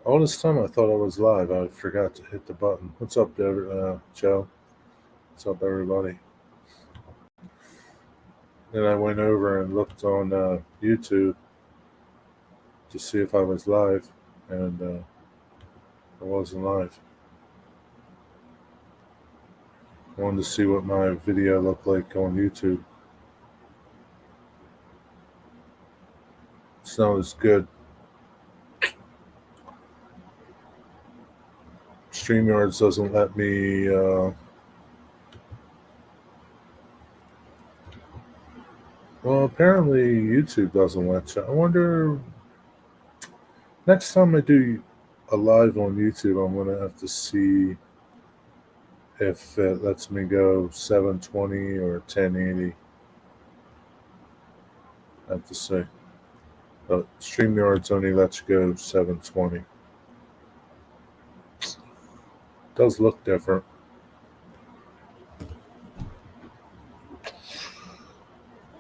All this time I thought I was live. I forgot to hit the button. What's up, Joe? What's up, everybody? Then I went over and looked on YouTube to see if I was live, and I wasn't live. I wanted to see what my video looked like on YouTube. It's not as good. StreamYards doesn't let me. Well, apparently YouTube doesn't let you. I wonder. Next time I do a live on YouTube, I'm gonna have to see if it lets me go 720 or 1080. I have to say. But StreamYards only lets you go 720. Does look different.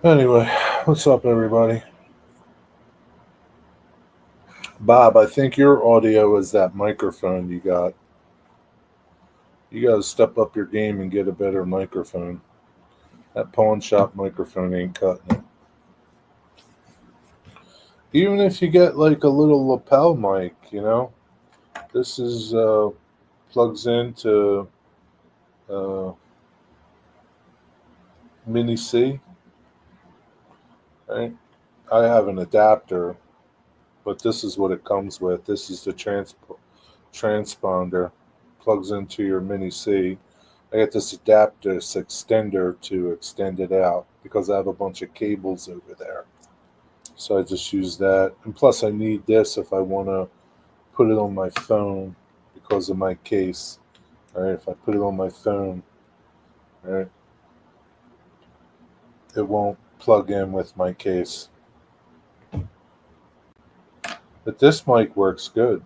Anyway, what's up, everybody? Bob, I think your audio is that microphone you got. You got to step up your game and get a better microphone. That pawn shop microphone ain't cutting it. Even if you get like a little lapel mic, this is plugs into uh, Mini C, right? I have an adapter, but this is what it comes with. This is the transponder, plugs into your Mini C. I got this adapter, this extender to extend it out because I have a bunch of cables over there. So I just use that. And plus, I need this if I want to put it on my phone because of my case. All right, if I put it on my phone, all right, it won't plug in with my case. But this mic works good.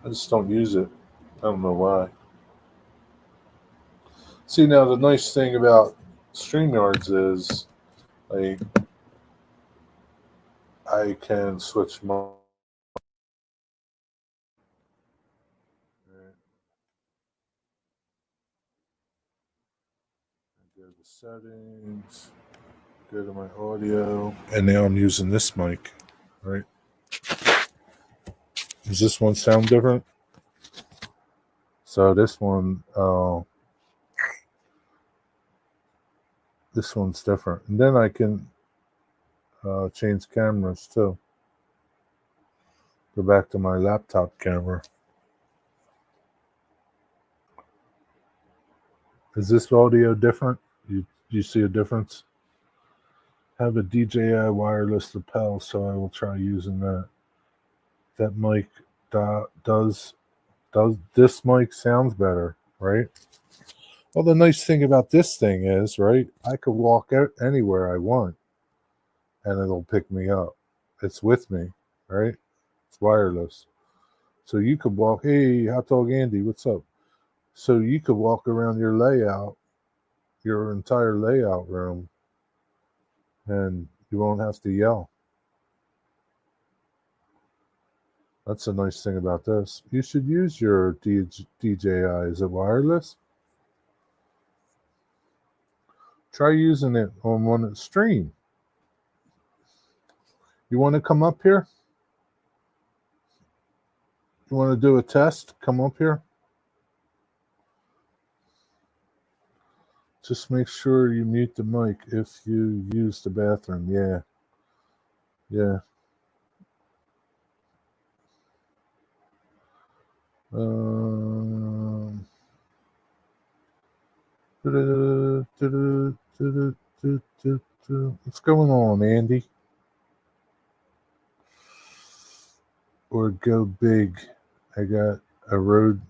I just don't use it. I don't know why. See, now the nice thing about StreamYards is like I can switch my go to settings, go to my audio, and now I'm using this mic. Right? Does this one sound different? So this one's different, and then I can change cameras too. Go back to my laptop camera. Is this audio different? You see a difference? I have a DJI wireless lapel, so I will try using that. That mic does this mic sounds better, right? Well, the nice thing about this thing is, right, I could walk out anywhere I want and it'll pick me up. It's with me, right? It's wireless. So you could walk, hey, Hot Dog Andy, what's up? So you could walk around your entire layout room, and you won't have to yell. That's a nice thing about this. You should use your DJI. Is it wireless? Try using it on one stream. You want to come up here? You want to do a test? Come up here. Just make sure you mute the mic if you use the bathroom. Yeah. Yeah. What's going on, Andy? Or go big. I got a Rode.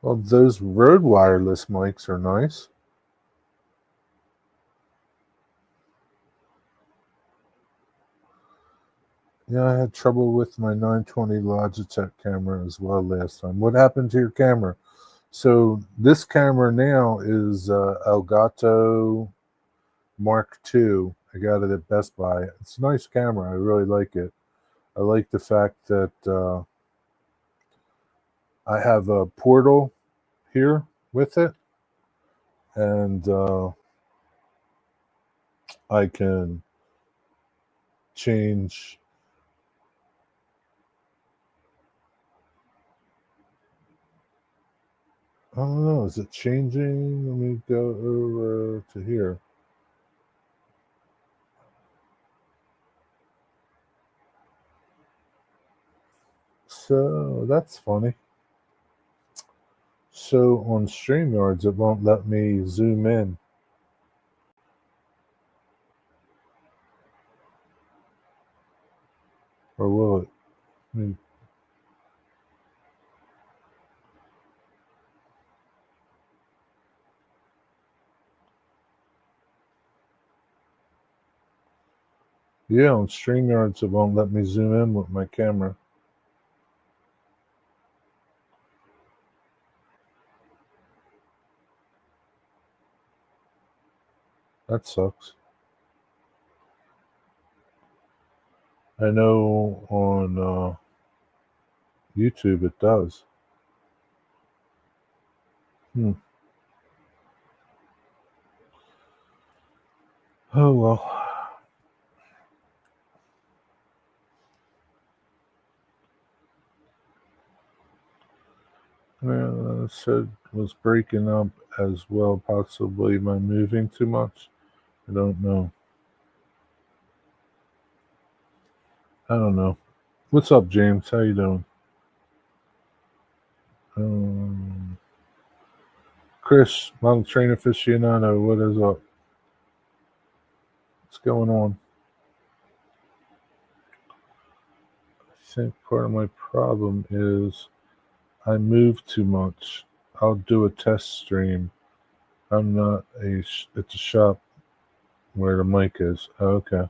Well, those Rode wireless mics are nice. Yeah, I had trouble with my 920 Logitech camera as well last time. What happened to your camera? So this camera now is Elgato Mark II. I got it at Best Buy. It's a nice camera. I really like it. I like the fact that I have a portal here with it, and I can change. I don't know. Is it changing? Let me go over to here. So that's funny. So on StreamYards, it won't let me zoom in. Or will it? Yeah, on StreamYards, it won't let me zoom in with my camera. That sucks. I know on YouTube it does. Oh well. Said was breaking up as well, possibly by moving too much. I don't know. I don't know. What's up, James? How you doing? Chris, model train aficionado, what is up? What's going on? I think part of my problem is I move too much. I'll do a test stream. I'm not it's a shop where the mic is. Oh, okay.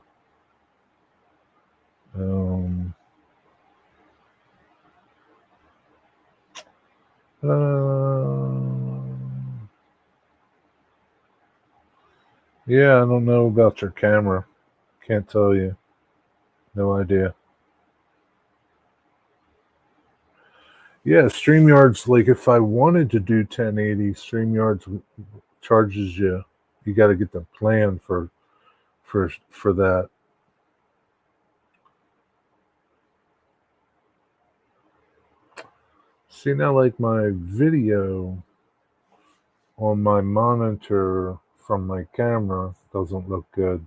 Yeah, I don't know about your camera. Can't tell you. No idea. Yeah, StreamYard's like if I wanted to do 1080, StreamYard's charges you. You got to get the plan for that. See now, like my video on my monitor from my camera doesn't look good,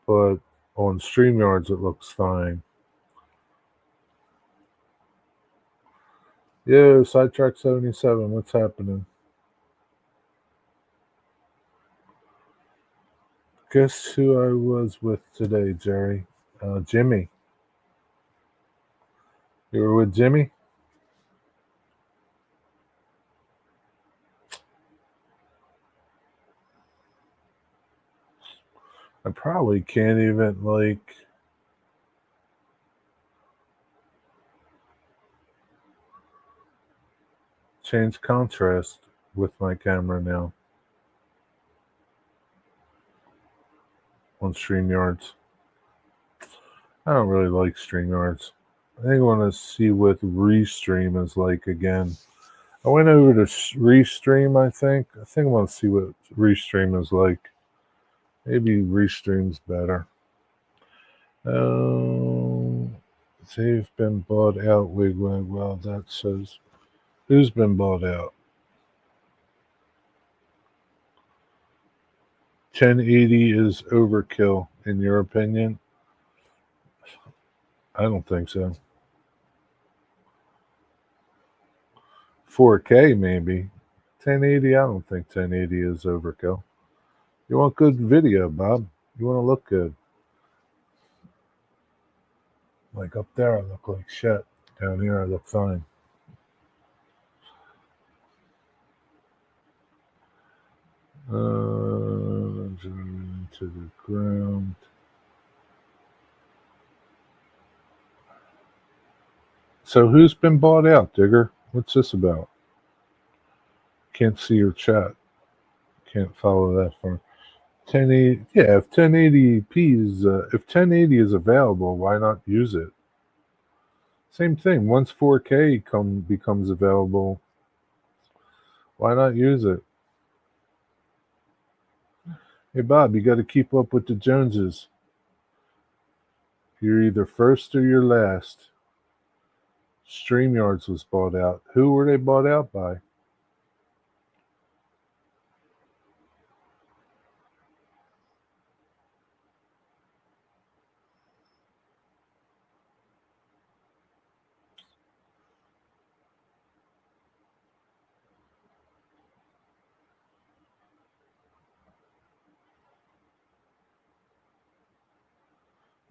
but on StreamYards it looks fine. Yo, Sidetrack 77, what's happening? Guess who I was with today, Jerry? Jimmy. You were with Jimmy? I probably can't even, like, change contrast with my camera now on StreamYards. I don't really like StreamYards. I think I want to see what Restream is like again. I went over to Restream, I think. I want to see what Restream is like. Maybe Restream's better. They've been bought out, Wigwag. Well, that says, who's been bought out? 1080 is overkill, in your opinion? I don't think so. 4K, maybe. 1080, I don't think 1080 is overkill. You want good video, Bob. You want to look good. Like up there, I look like shit. Down here, I look fine. To the ground. So who's been bought out, Digger? What's this about? Can't see your chat. Can't follow that far. 1080, yeah, if 1080p is if 1080 is available, why not use it? Same thing. Once 4K becomes available, why not use it? Hey Bob, you got to keep up with the Joneses. You're either first or you're last. StreamYards was bought out. Who were they bought out by?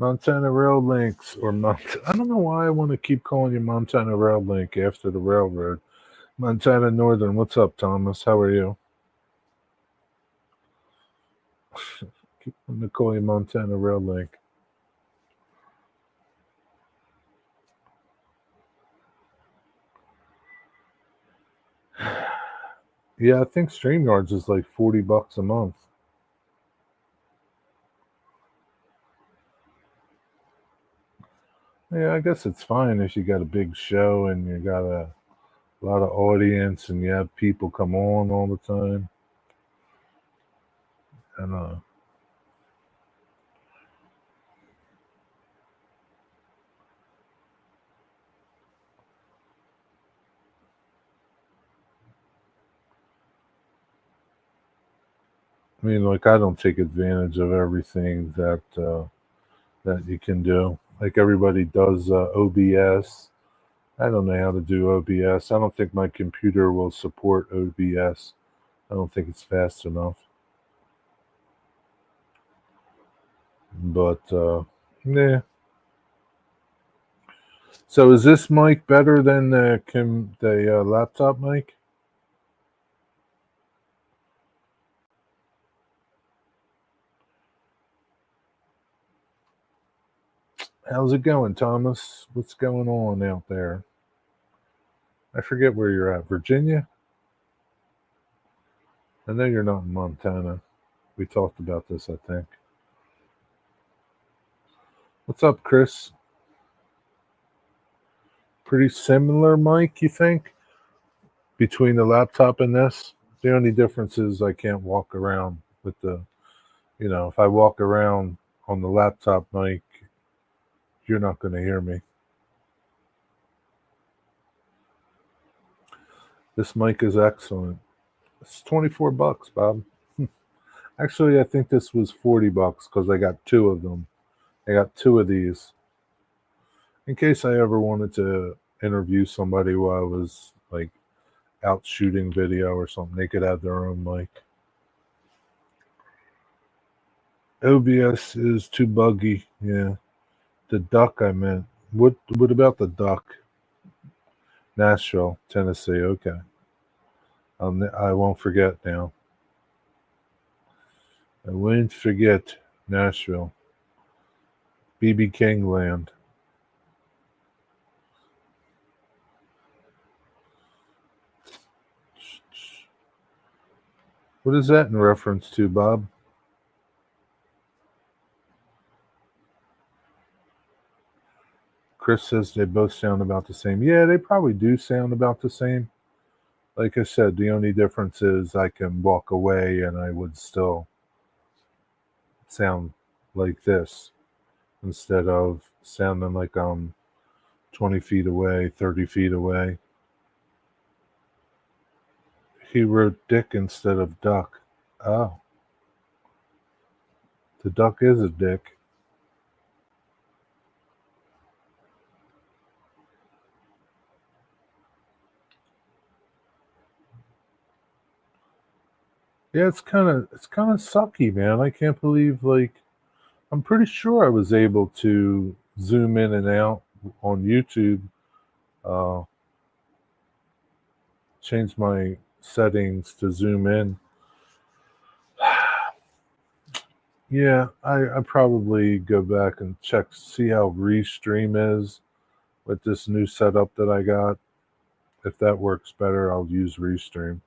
Montana Rail Links or I don't know why I want to keep calling you Montana Rail Link after the railroad. Montana Northern, what's up, Thomas? How are you? Keep wanting to call you Montana Rail Link. Yeah, I think StreamYards is like $40 a month. Yeah, I guess it's fine if you got a big show and you got a lot of audience and you have people come on all the time. And I mean, like I don't take advantage of everything that you can do. Like everybody does OBS. I don't know how to do OBS. I don't think my computer will support OBS. I don't think it's fast enough. But yeah. So is this mic better than the laptop mic? How's it going, Thomas? What's going on out there? I forget where you're at. Virginia? I know you're not in Montana. We talked about this, I think. What's up, Chris? Pretty similar mic, you think, between the laptop and this? The only difference is I can't walk around with if I walk around on the laptop mic, you're not going to hear me. This mic is excellent. It's $24, Bob. Actually, I think this was $40 because I got two of them. I got two of these. In case I ever wanted to interview somebody while I was like out shooting video or something, they could have their own mic. OBS is too buggy. Yeah. The duck I meant. What about the duck? Nashville, Tennessee. Okay. I won't forget now. I won't forget Nashville. BB King land. What is that in reference to, Bob? Chris says they both sound about the same. Yeah, they probably do sound about the same. Like I said, the only difference is I can walk away and I would still sound like this instead of sounding like I'm 20 feet away, 30 feet away. He wrote dick instead of duck. Oh. The duck is a dick. Yeah, it's kind of sucky, man. I can't believe I'm pretty sure I was able to zoom in and out on YouTube. Change my settings to zoom in. Yeah, I probably go back and see how Restream is with this new setup that I got. If that works better, I'll use Restream.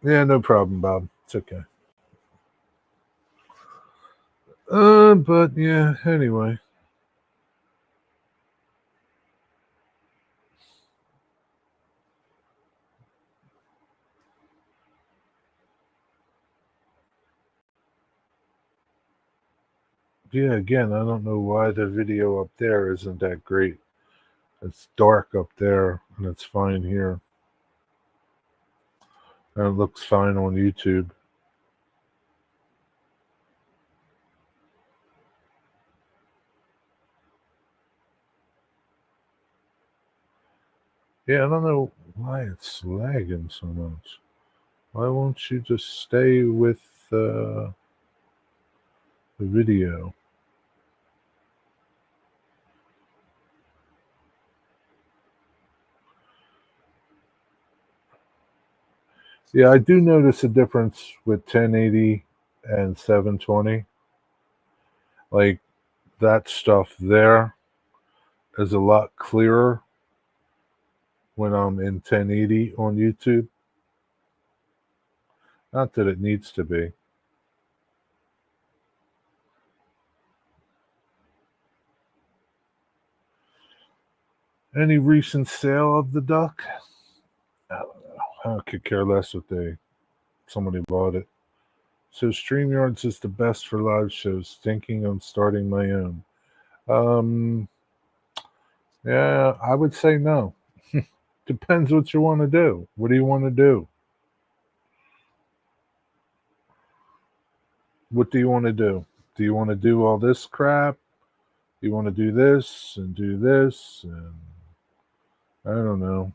Yeah, no problem, Bob. It's okay. But yeah, anyway. Yeah, again, I don't know why the video up there isn't that great. It's dark up there and it's fine here. And it looks fine on YouTube. Yeah, I don't know why it's lagging so much. Why won't you just stay with the video? Yeah, I do notice a difference with 1080 and 720. Like that stuff there is a lot clearer when I'm in 1080 on YouTube. Not that it needs to be. Any recent sale of the duck? I don't know. I could care less if somebody bought it. So StreamYards is the best for live shows. Thinking of starting my own. Um, yeah, I would say no. Depends what you want to do. What do you want to do? What do you want to do? Do you want to do all this crap? You want to do this and do this and I don't know.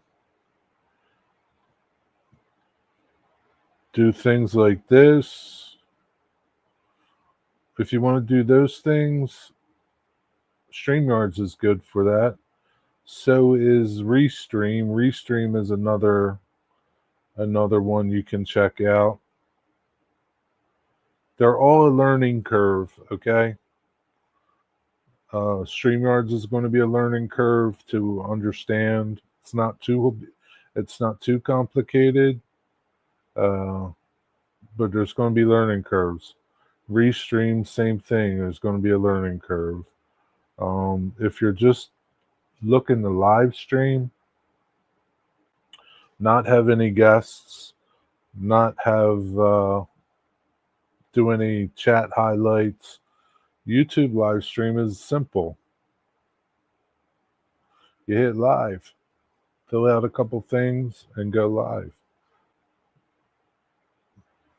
Do things like this. If you want to do those things, StreamYards is good for that. So is Restream. Restream is another one you can check out. They're all a learning curve, okay? StreamYards is going to be a learning curve to understand. It's not too complicated, uh, but there's going to be learning curves. Restream, same thing. There's going to be a learning curve. If you're just looking to live stream, not have any guests, not have do any chat highlights, YouTube live stream is simple. You hit live, fill out a couple things, and go live.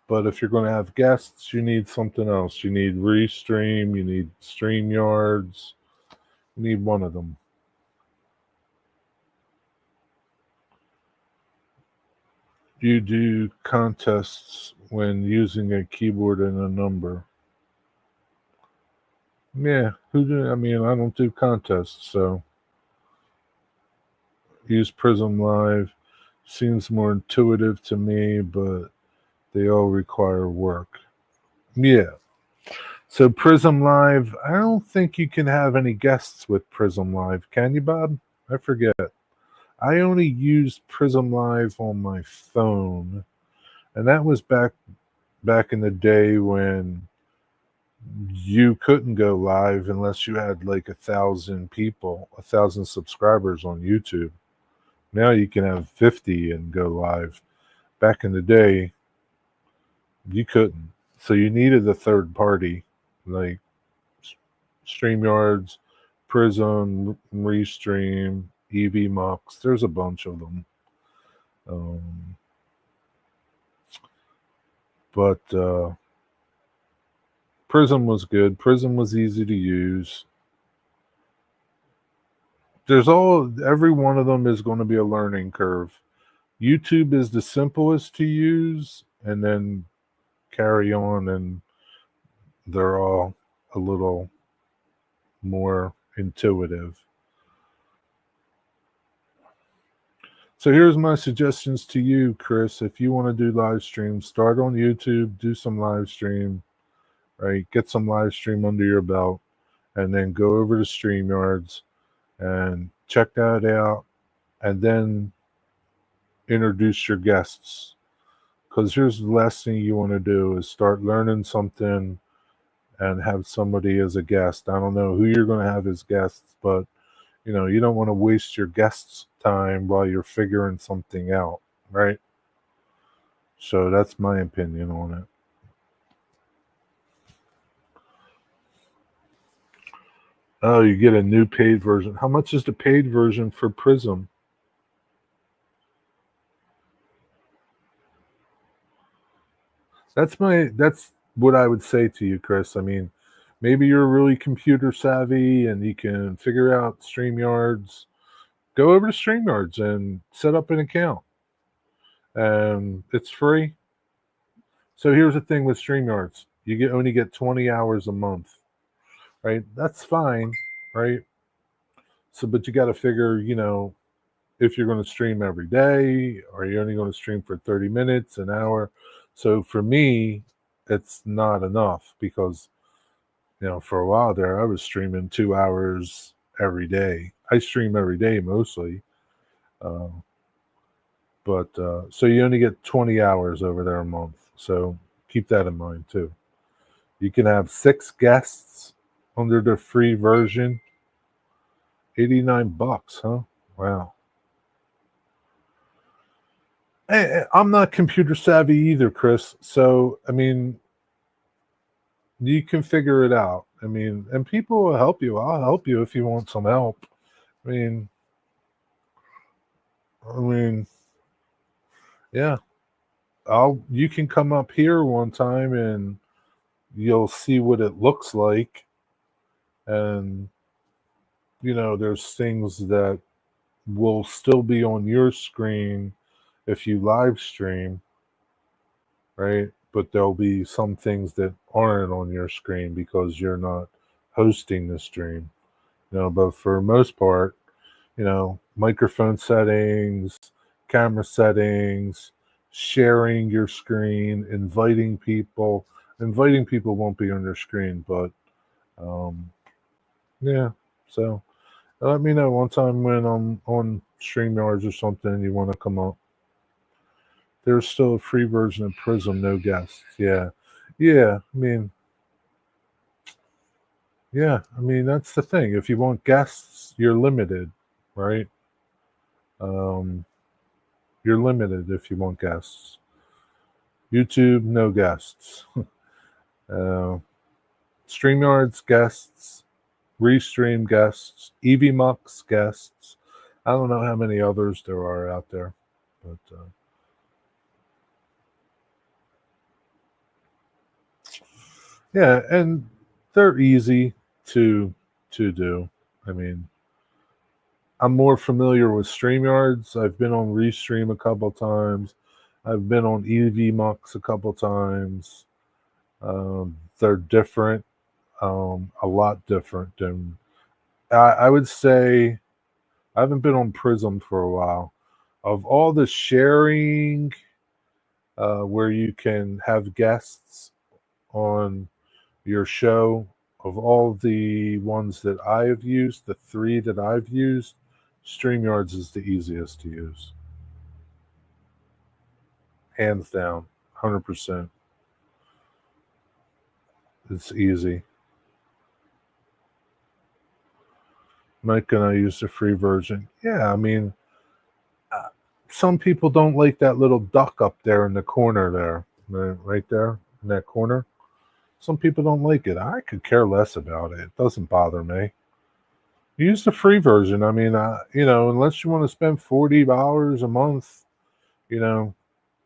But if you're going to have guests, you need something else. You need Restream, you need StreamYards, you need one of them. You do contests when using a keyboard and a number. Yeah, I mean, I don't do contests, so use Prism Live. Seems more intuitive to me, but they all require work. Yeah. So Prism Live, I don't think you can have any guests with Prism Live, can you, Bob? I forget. I only used Prism Live on my phone, and that was back in the day when you couldn't go live unless you had like 1,000 subscribers on YouTube. Now you can have 50 and go live. Back in the day, you couldn't. So you needed a third party like StreamYards, Prism, Restream, EVMux. There's a bunch of them. But Prism was good. Prism was easy to use. Every one of them is going to be a learning curve. YouTube is the simplest to use, and then carry on, and they're all a little more intuitive. So here's my suggestions to you, Chris. If you want to do live streams, start on YouTube, do some live stream, right? Get some live stream under your belt, and then go over to StreamYards and check that out, and then introduce your guests. Because here's the last thing you want to do is start learning something and have somebody as a guest. I don't know who you're going to have as guests, but you don't want to waste your guests' time while you're figuring something out, right? So that's my opinion on it. Oh, you get a new paid version. How much is the paid version for Prism? That's what I would say to you, Chris. I mean, maybe you're really computer savvy and you can figure out StreamYards. Go over to StreamYards and set up an account. And it's free. So here's the thing with StreamYards. Only get 20 hours a month, right? That's fine, right? So but you got to figure, if you're going to stream every day or you're only going to stream for 30 minutes, an hour. So for me, it's not enough because for a while there, I was streaming 2 hours every day. I stream every day mostly. Uh, but so you only get 20 hours over there a month. So keep that in mind too. You can have 6 guests under the free version. $89, huh? Wow. Hey, I'm not computer savvy either, Chris. So, I mean, you can figure it out. I mean, and people will help you. I'll help you if you want some help. I mean, I mean, yeah. You can come up here one time and you'll see what it looks like. And there's things that will still be on your screen if you live stream, right? But there'll be some things that aren't on your screen because you're not hosting the stream. But for the most part, microphone settings, camera settings, sharing your screen, inviting people. Inviting people won't be on your screen, but yeah. So let me know one time when I'm on StreamYards or something and you want to come up. There's still a free version of Prism, no guests. Yeah. Yeah. I mean, that's the thing. If you want guests, you're limited, right? Um, you're limited if you want guests. YouTube, no guests. StreamYards, guests. Restream, guests. EVMux, guests. I don't know how many others there are out there, but yeah, and they're easy to do. I mean, I'm more familiar with StreamYards. I've been on Restream a couple times. I've been on EVMux a couple times. They're different, a lot different than I would say. I haven't been on Prism for a while. Of all the sharing, where you can have guests on your show, of all the ones that I've used, the 3 that I've used, StreamYards is the easiest to use. Hands down, 100%. It's easy. Mike and I use the free version. Yeah, I mean, some people don't like that little duck up there in the corner there, right there in that corner. Some people don't like it. I could care less about it. It doesn't bother me. Use the free version. I mean, unless you want to spend $40 a month, you know,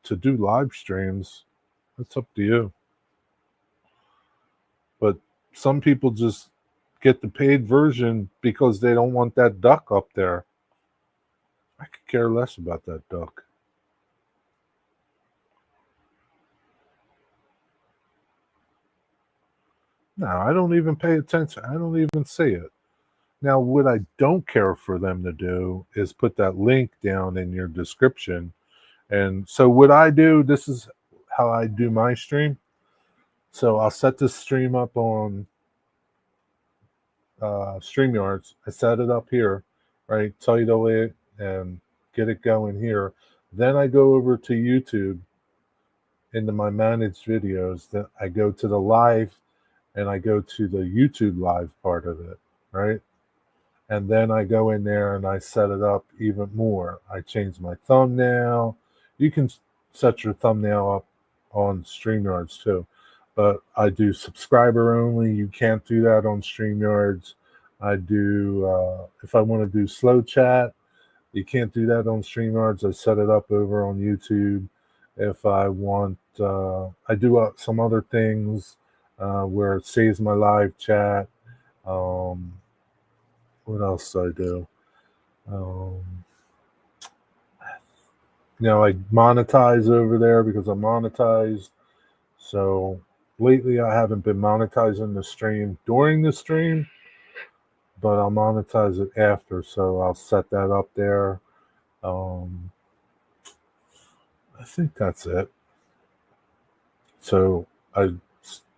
to do live streams, that's up to you. But some people just get the paid version because they don't want that duck up there. I could care less about that duck. No, I don't even pay attention. I don't even see it. Now, what I don't care for them to do is put that link down in your description. And so, what I do, this is how I do my stream. So, I'll set this stream up on StreamYards. I set it up here, right? Title it and get it going here. Then I go over to YouTube into my managed videos. Then I go to the live and I go to the YouTube live part of it, right? And then I go in there and I set it up even more. I change my thumbnail. You can set your thumbnail up on StreamYards too, but I do subscriber only. You can't do that on StreamYards. I do, if I want to do slow chat, you can't do that on StreamYards. I set it up over on YouTube. If I want, I do some other things where it saves my live chat. What else do I do? I monetize over there because I'm monetized. So lately I haven't been monetizing the stream during the stream, but I'll monetize it after. So I'll set that up there. I think that's it. So I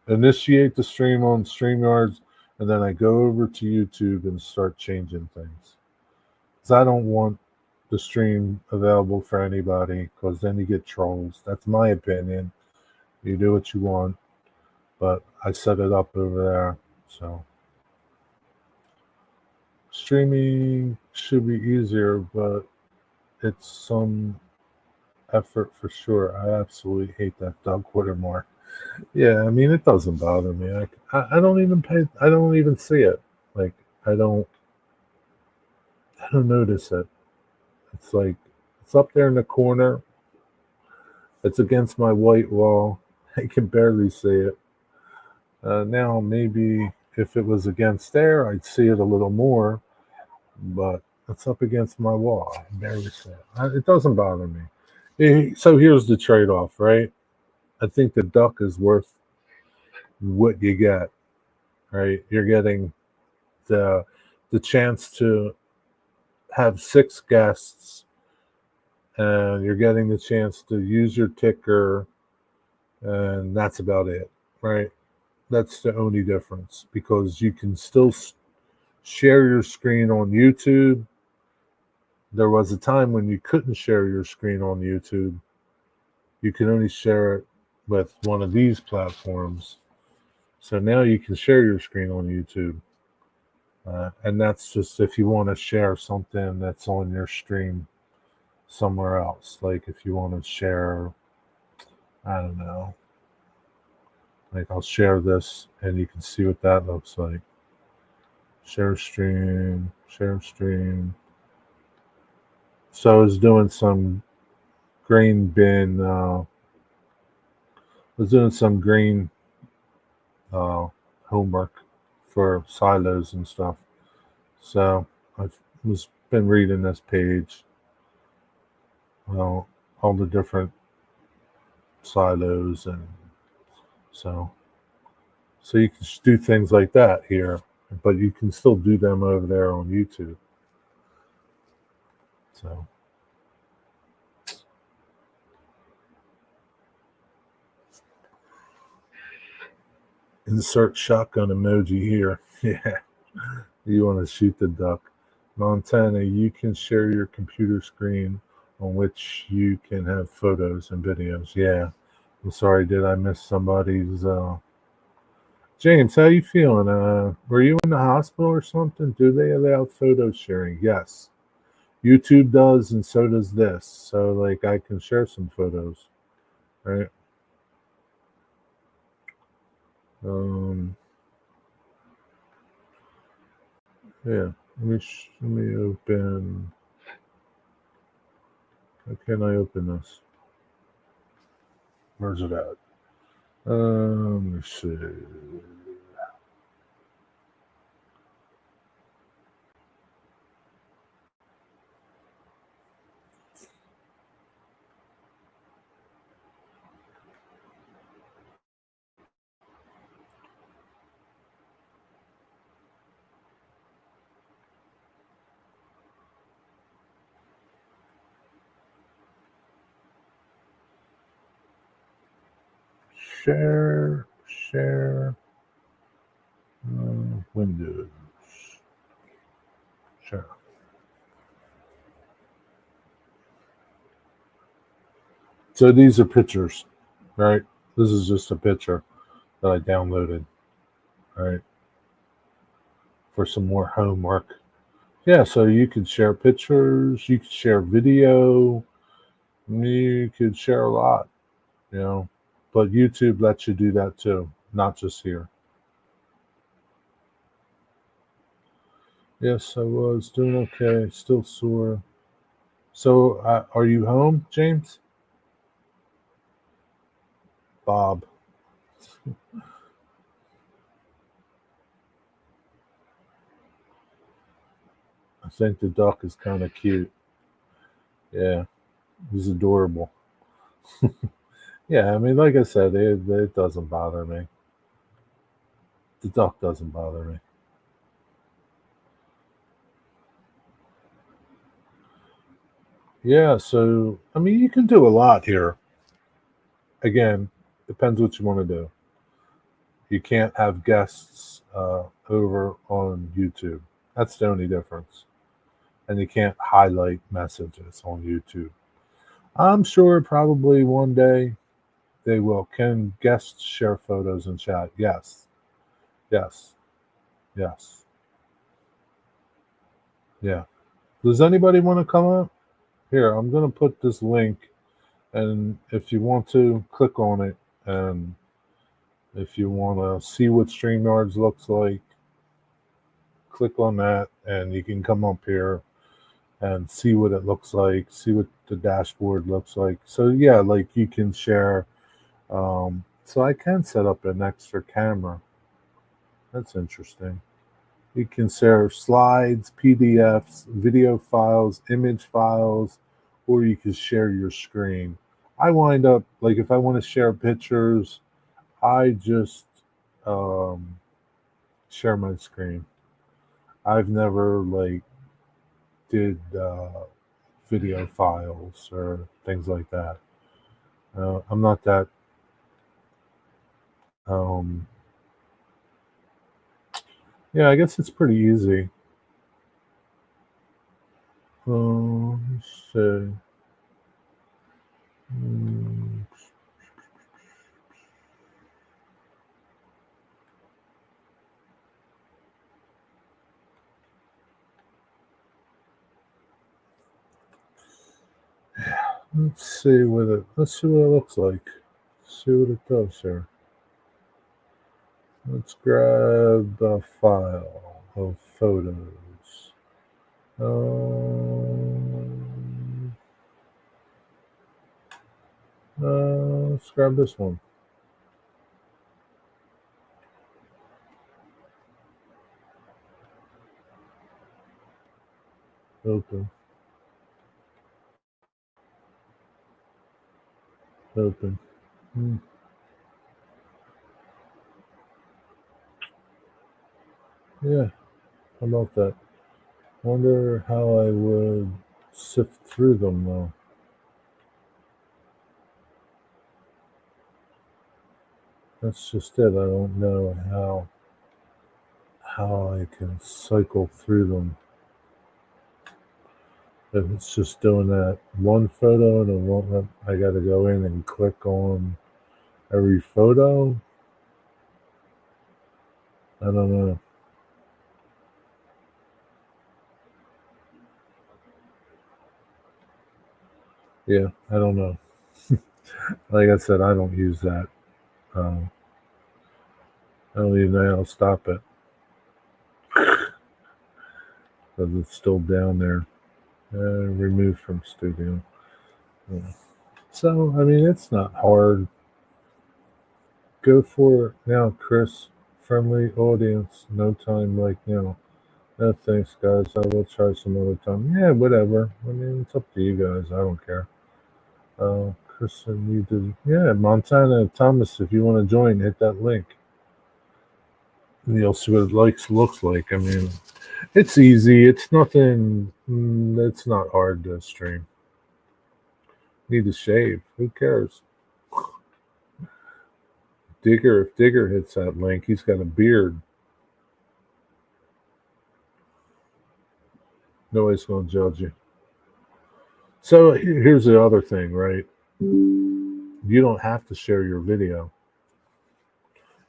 initiate the stream on StreamYards, and then I go over to YouTube and start changing things. Because I don't want the stream available for anybody, because then you get trolls. That's my opinion. You do what you want, but I set it up over there. So streaming should be easier, but it's some effort for sure. I absolutely hate that Doug Whittemore. Yeah, I mean, it doesn't bother me. I don't even I don't even see it. Like, I don't notice it. It's like, it's up there in the corner. It's against my white wall. I can barely see it. Now, maybe if it was against there, I'd see it a little more, but it's up against my wall. I can barely see it. It doesn't bother me. So here's the trade-off, right? I think the duck is worth what you get, right? You're getting the chance to have 6 guests, and you're getting the chance to use your ticker, and that's about it, right? That's the only difference, because you can still share your screen on YouTube. There was a time when you couldn't share your screen on YouTube. You can only share it with one of these platforms. So now you can share your screen on YouTube. And that's just if you want to share something that's on your stream somewhere else. Like if you want to share, I don't know, like I'll share this and you can see what that looks like. Share stream. So I was doing some grain bin, homework for silos and stuff. So I've been reading this page, all the different silos, and so you can do things like that here, but you can still do them over there on YouTube. So insert shotgun emoji here. Yeah, you want to shoot the duck. Montana, you can share your computer screen on which you can have photos and videos. Yeah, I'm sorry, did I miss somebody's? James, how you feeling? Were you in the hospital or something? Do they allow photo sharing? Yes, YouTube does, and so does this. So, like, I can share some photos, right? Yeah. Let me open. How can I open this? Where's it at? Let me see. Share. Windows. Share. So these are pictures, right? This is just a picture that I downloaded. right? For some more homework. Yeah, so you could share pictures, you could share video, you could share a lot, you know. But YouTube lets you do that too, not just here. Yes, I was doing okay, still sore. So, are you home, James? Bob. I think the duck is kind of cute. Yeah, he's adorable. Yeah, I mean, like I said, it doesn't bother me. The duck doesn't bother me. Yeah, so, I mean, you can do a lot here. Again, depends what you want to do. You can't have guests over on YouTube. That's the only difference. And you can't highlight messages on YouTube. I'm sure probably one day they will. Can guests share photos in chat? Yes. Yes. Yes. Yeah. Does anybody want to come up? Here, I'm going to put this link, and if you want to, click on it. And if you want to see what StreamYards looks like, click on that, and you can come up here and see what it looks like, see what the dashboard looks like. So, yeah, like you can share. So I can set up an extra camera. That's interesting. You can share slides, PDFs, video files, image files, or you can share your screen. I wind up, like, if I want to share pictures, I just share my screen. I've never, like, did video files or things like that. I'm not that. Um, yeah, I guess it's pretty easy. Let's see. Hmm. Let's see what it looks like. See what it does here. Let's grab a file of photos. Um, let's grab this one. Open. Open. Yeah, how about that? Wonder how I would sift through them though. That's just it. I don't know how I can cycle through them. If it's just doing that one photo and it won't let, I got to go in and click on every photo. I don't know. Yeah, I don't know. Like I said, I don't use that. I don't even know how to stop it because it's still down there. Removed from studio. Yeah. So, I mean, it's not hard. Go for it now, Chris. Friendly audience. No time like now. No thanks, guys. I will try some other time. Yeah, whatever. I mean, it's up to you guys. I don't care. Chris, you did. Yeah, Montana Thomas. If you want to join, hit that link. You'll see what it looks like. I mean, it's easy. It's nothing. It's not hard to stream. Need to shave. Who cares? Digger. If Digger hits that link, he's got a beard. Nobody's going to judge you. So here's the other thing, right? You don't have to share your video.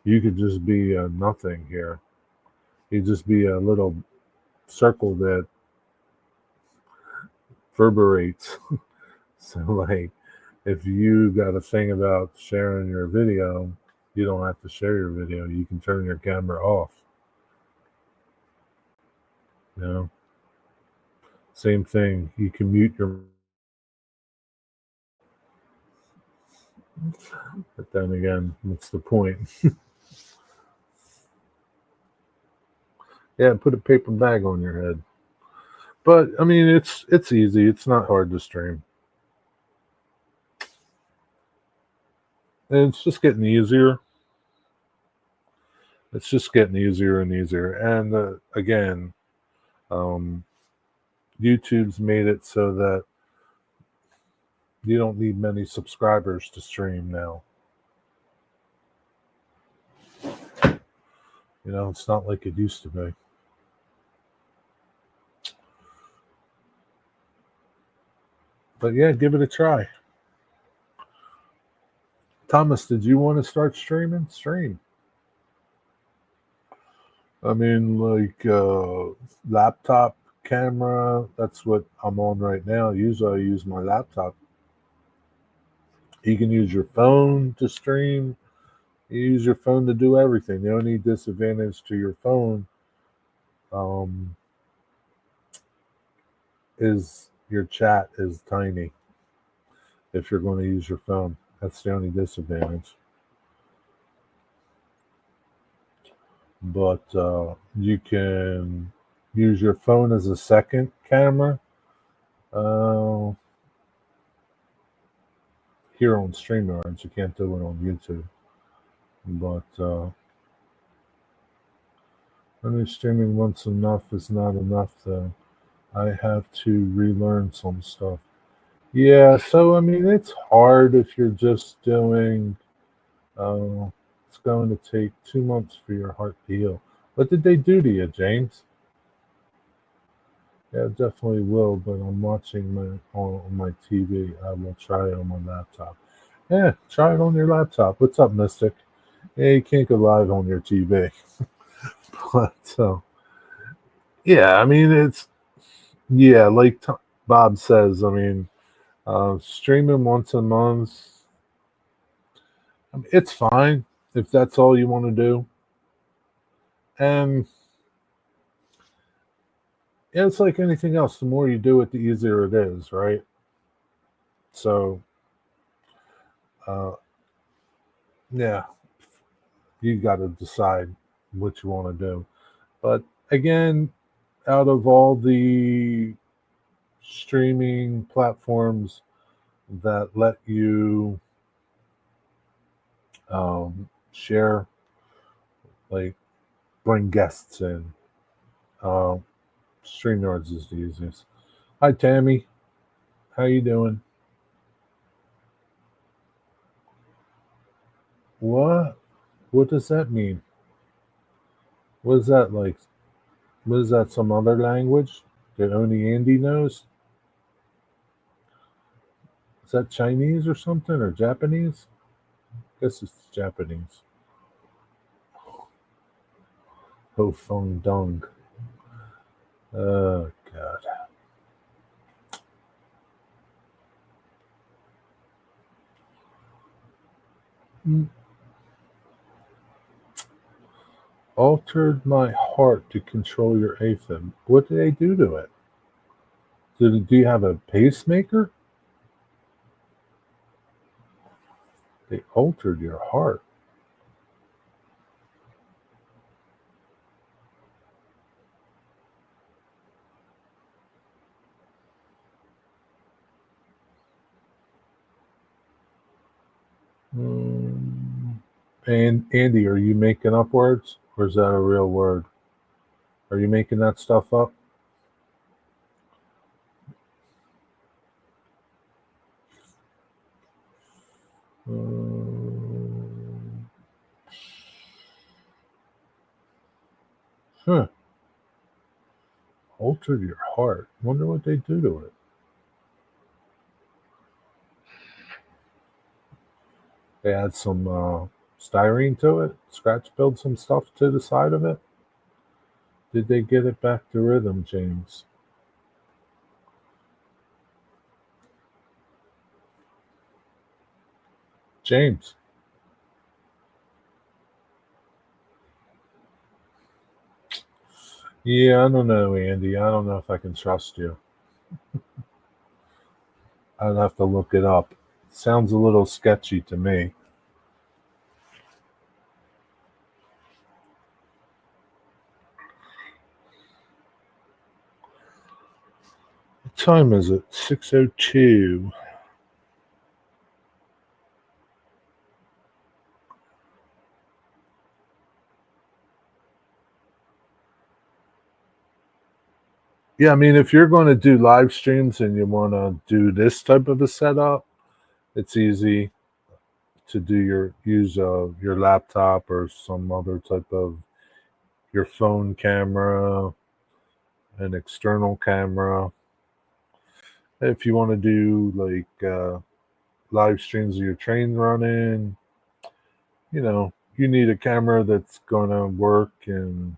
You could just be a nothing here. You'd just be a little circle that reverberates. So, like, if you got a thing about sharing your video, you don't have to share your video. You can turn your camera off. You know, same thing. You can mute your. But then again, what's the point? Yeah, put a paper bag on your head. But I mean, it's easy. It's not hard to stream. And it's just getting easier. It's just getting easier and easier. And again, um, YouTube's made it so that you don't need many subscribers to stream now. You know, it's not like it used to be. But yeah, give it a try. Thomas, did you want to start streaming? Stream. I mean, like laptop camera. That's what I'm on right now. Usually, I use my laptop. You can use your phone to stream. You use your phone to do everything. The only disadvantage to your phone um, is your chat is tiny. If you're going to use your phone, that's the only disadvantage. But you can use your phone as a second camera uh, here on StreamYards. You can't do it on YouTube. But only streaming once enough is not enough, though. I have to relearn some stuff. Yeah, so I mean, it's hard if you're just doing. It's going to take 2 months for your heart to heal. What did they do to you, James? Yeah, it definitely will, but I'm watching on my TV. I will try it on my laptop. Yeah, try it on your laptop. What's up, Mystic? Yeah, you can't go live on your TV. But yeah, I mean, yeah, like Bob says, I mean, streaming once a month, I mean, it's fine if that's all you want to do. And yeah, it's like anything else. The more you do it, the easier it is, right? So, uh, yeah, you got to decide what you want to do. But again, out of all the streaming platforms that let you share, like bring guests in, uh, StreamYards is the easiest. Hi, Tammy. How you doing? What? What does that mean? What is that like? What is that? Some other language that only Andy knows? Is that Chinese or something or Japanese? I guess it's Japanese. Ho Fung Dung. Oh God. Altered my heart to control your AFib. What did they do to it? Do you have a pacemaker? They altered your heart. And Andy, are you making up words, or is that a real word? Are you making that stuff up? Huh. Altered your heart. Wonder what they do to it. They had some styrene to it? Scratch build some stuff to the side of it? Did they get it back to rhythm, James? James. Yeah, I don't know, Andy. I don't know if I can trust you. I'd have to look it up. Sounds a little sketchy to me. What time is it? 6:02. Yeah, I mean, if you're going to do live streams and you want to do this type of a setup, it's easy to do use your laptop or some other type of your phone camera, an external camera. If you want to do like live streams of your train running, you need a camera that's going to work and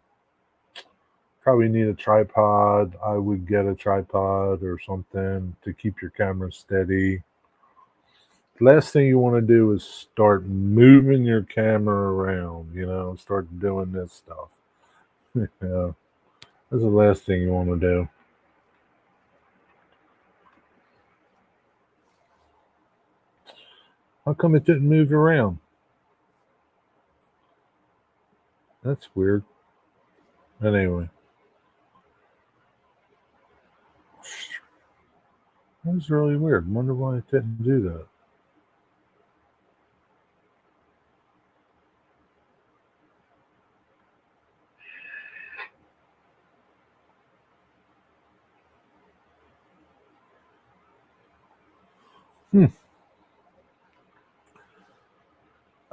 probably need a tripod. I would get a tripod or something to keep your camera steady. The last thing you want to do is start moving your camera around, start doing this stuff. Yeah, that's the last thing you want to do. How come it didn't move around? That's weird. Anyway, that was really weird. Wonder why it didn't do that.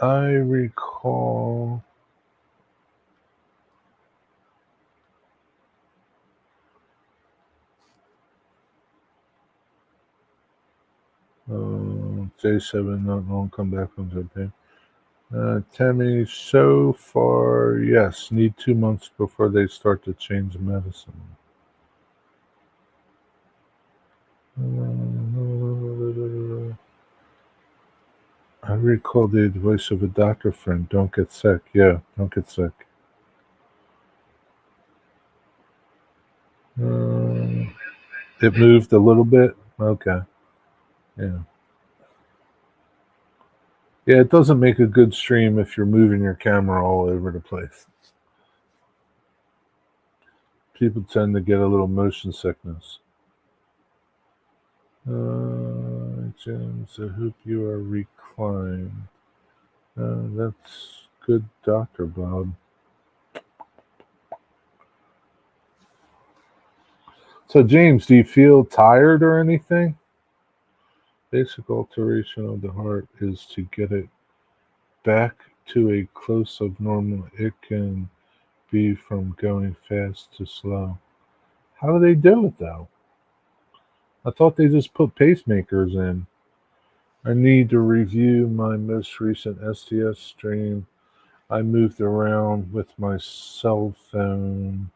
I recall. J7 not long come back from Japan. Tammy, so far, yes, need 2 months before they start to change medicine. I recall the advice of a doctor friend, don't get sick. Yeah, don't get sick. It moved a little bit? Okay. Yeah. Yeah, it doesn't make a good stream if you're moving your camera all over the place. People tend to get a little motion sickness. James, I hope you are reclined. That's good, Dr. Bob. So, James, do you feel tired or anything? Basic alteration of the heart is to get it back to a close of normal. It can be from going fast to slow. How do they do it, though? I thought they just put pacemakers in. I need to review my most recent STS stream. I moved around with my cell phone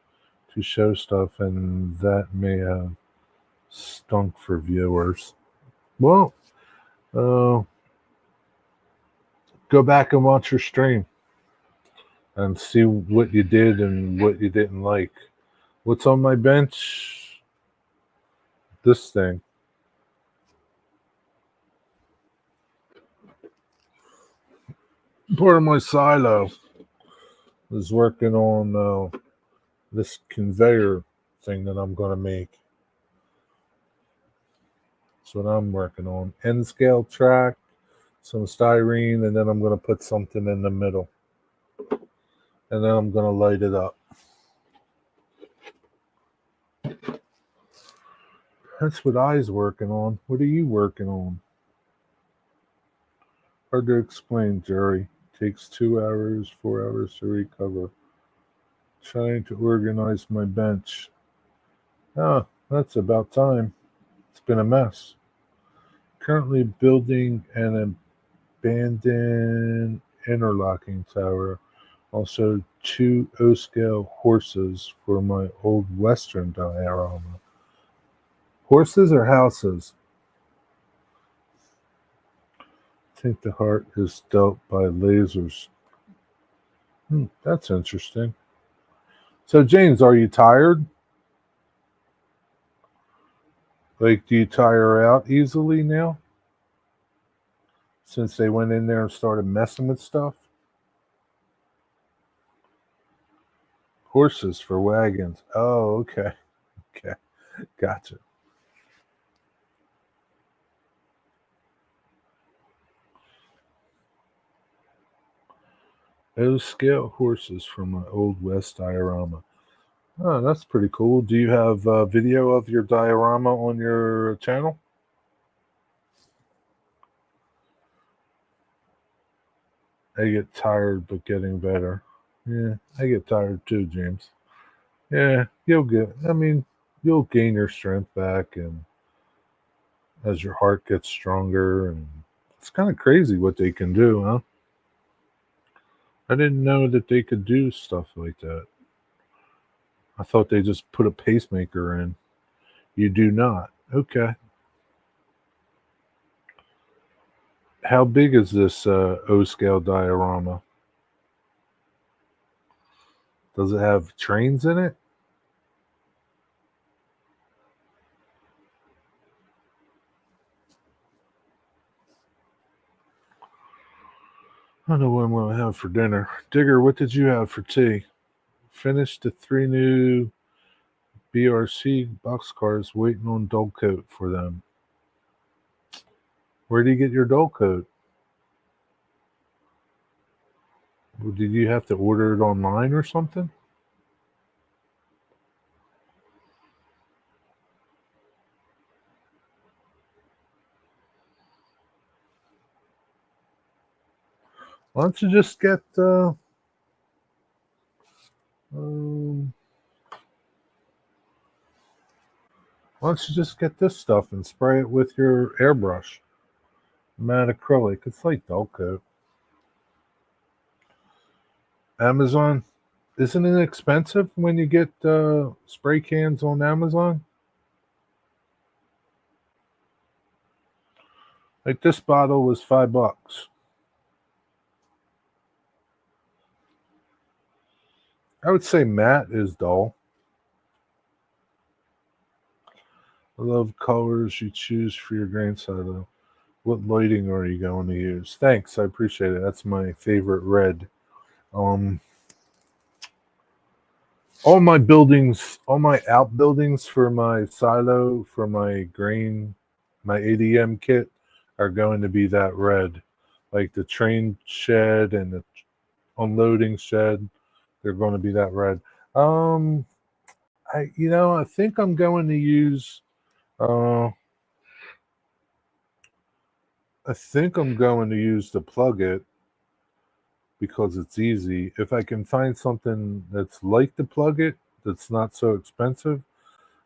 to show stuff, and that may have stunk for viewers. Well, go back and watch your stream and see what you did and what you didn't like. What's on my bench? This thing. Part of my silo is working on this conveyor thing that I'm going to make. That's what I'm working on. N scale track, some styrene, and then I'm going to put something in the middle. And then I'm going to light it up. That's what I's working on. What are you working on? Hard to explain, Jerry. Takes 2 hours, 4 hours to recover. Trying to organize my bench. Ah, that's about time. It's been a mess. Currently building an abandoned interlocking tower. Also, 2 O-scale horses for my old Western diorama. Horses or houses? I think the heart is dealt by lasers. That's interesting. So, James, are you tired? Like, do you tire out easily now? Since they went in there and started messing with stuff? Horses for wagons. Oh, okay. Okay. Gotcha. Those scale horses from my old West diorama. Oh, that's pretty cool. Do you have video of your diorama on your channel? I get tired, but getting better. Yeah, I get tired too, James. Yeah, you'll gain your strength back, and as your heart gets stronger, and it's kind of crazy what they can do, huh? I didn't know that they could do stuff like that. I thought they just put a pacemaker in. You do not. Okay. How big is this O scale diorama? Does it have trains in it? I don't know what I'm going to have for dinner. Digger, what did you have for tea? Finished the 3 new BRC boxcars, waiting on dull coat for them. Where do you get your dull coat? Did you have to order it online or something? Why don't you just get um, why don't you just get this stuff and spray it with your airbrush? Matte acrylic. It's like dull coat. Amazon, isn't it expensive when you get spray cans on Amazon? Like this bottle was $5. I would say matte is dull. I love colors you choose for your grain silo. What lighting are you going to use? Thanks, I appreciate it. That's my favorite red. Um, all my outbuildings for my silo, for my grain, my ADM kit are going to be that red. Like the train shed and the unloading shed, they're going to be that red. Um, I think I'm going to use. Uh, I think I'm going to use the plug it because it's easy. If I can find something that's like the plug it, that's not so expensive.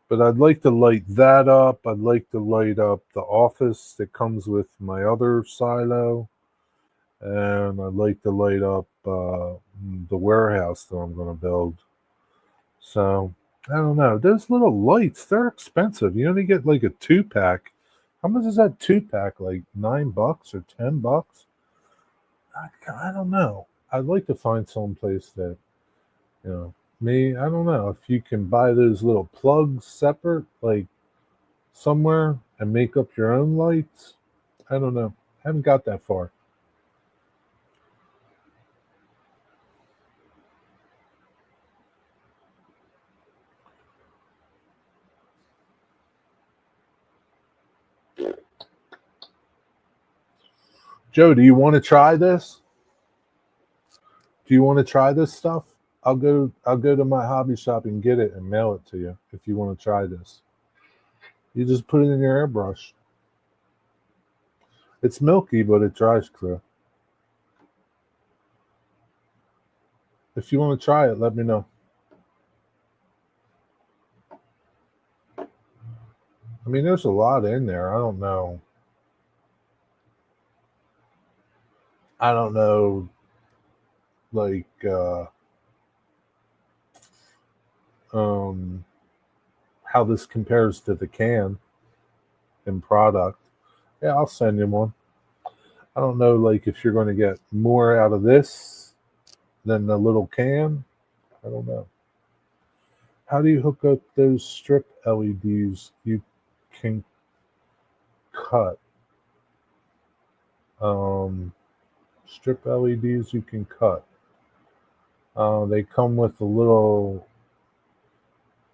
But I'd like to light that up. I'd like to light up the office that comes with my other silo. And I'd like to light up the warehouse that I'm going to build. So I don't know. Those little lights, they're expensive. You only get like a 2 pack. How much is that 2 pack? Like $9 or $10? I don't know. I'd like to find some place that, I don't know if you can buy those little plugs separate, like somewhere, and make up your own lights. I don't know. I haven't got that far. Joe, do you want to try this? Do you want to try this stuff? I'll go to my hobby shop and get it and mail it to you if you want to try this. You just put it in your airbrush. It's milky, but it dries clear. If you want to try it, let me know. I mean, there's a lot in there. I don't know. I don't know. like um, how this compares to the can in product. Yeah, I'll send you one. I don't know, like if you're going to get more out of this than the little can. I don't know. How do you hook up those strip LEDs? You can cut strip LEDs. You can cut. They come with a little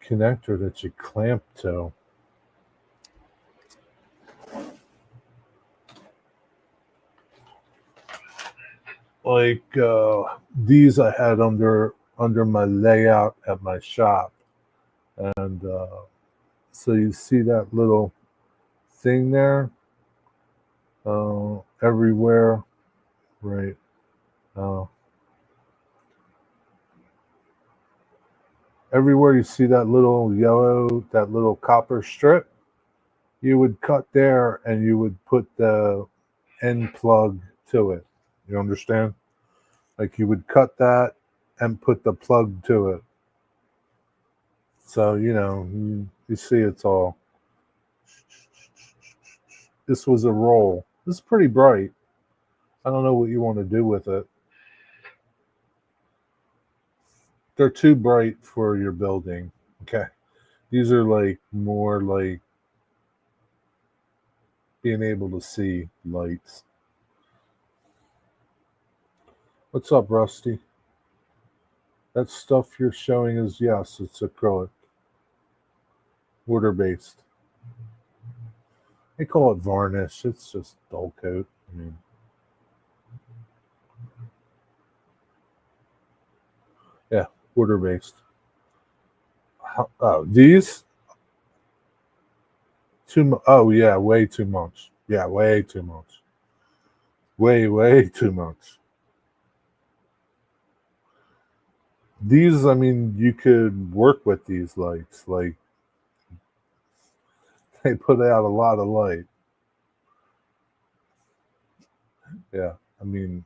connector that you clamp to. Like these, I had under my layout at my shop, and so you see that little thing there everywhere, right? Uh, Everywhere you see that little yellow, that little copper strip, you would cut there and you would put the end plug to it. You understand? Like you would cut that and put the plug to it. So, you see it's all. This was a roll. This is pretty bright. I don't know what you want to do with it. They're too bright for your building. Okay. These are like more like being able to see lights. What's up, Rusty? That stuff you're showing is, yes, it's acrylic, water based. They call it varnish. It's just dull coat. I mean, yeah, water based. Oh, these Oh yeah, way too much. Yeah, way too much. Way too much. These, I mean, you could work with these lights. Like they put out a lot of light. Yeah, I mean,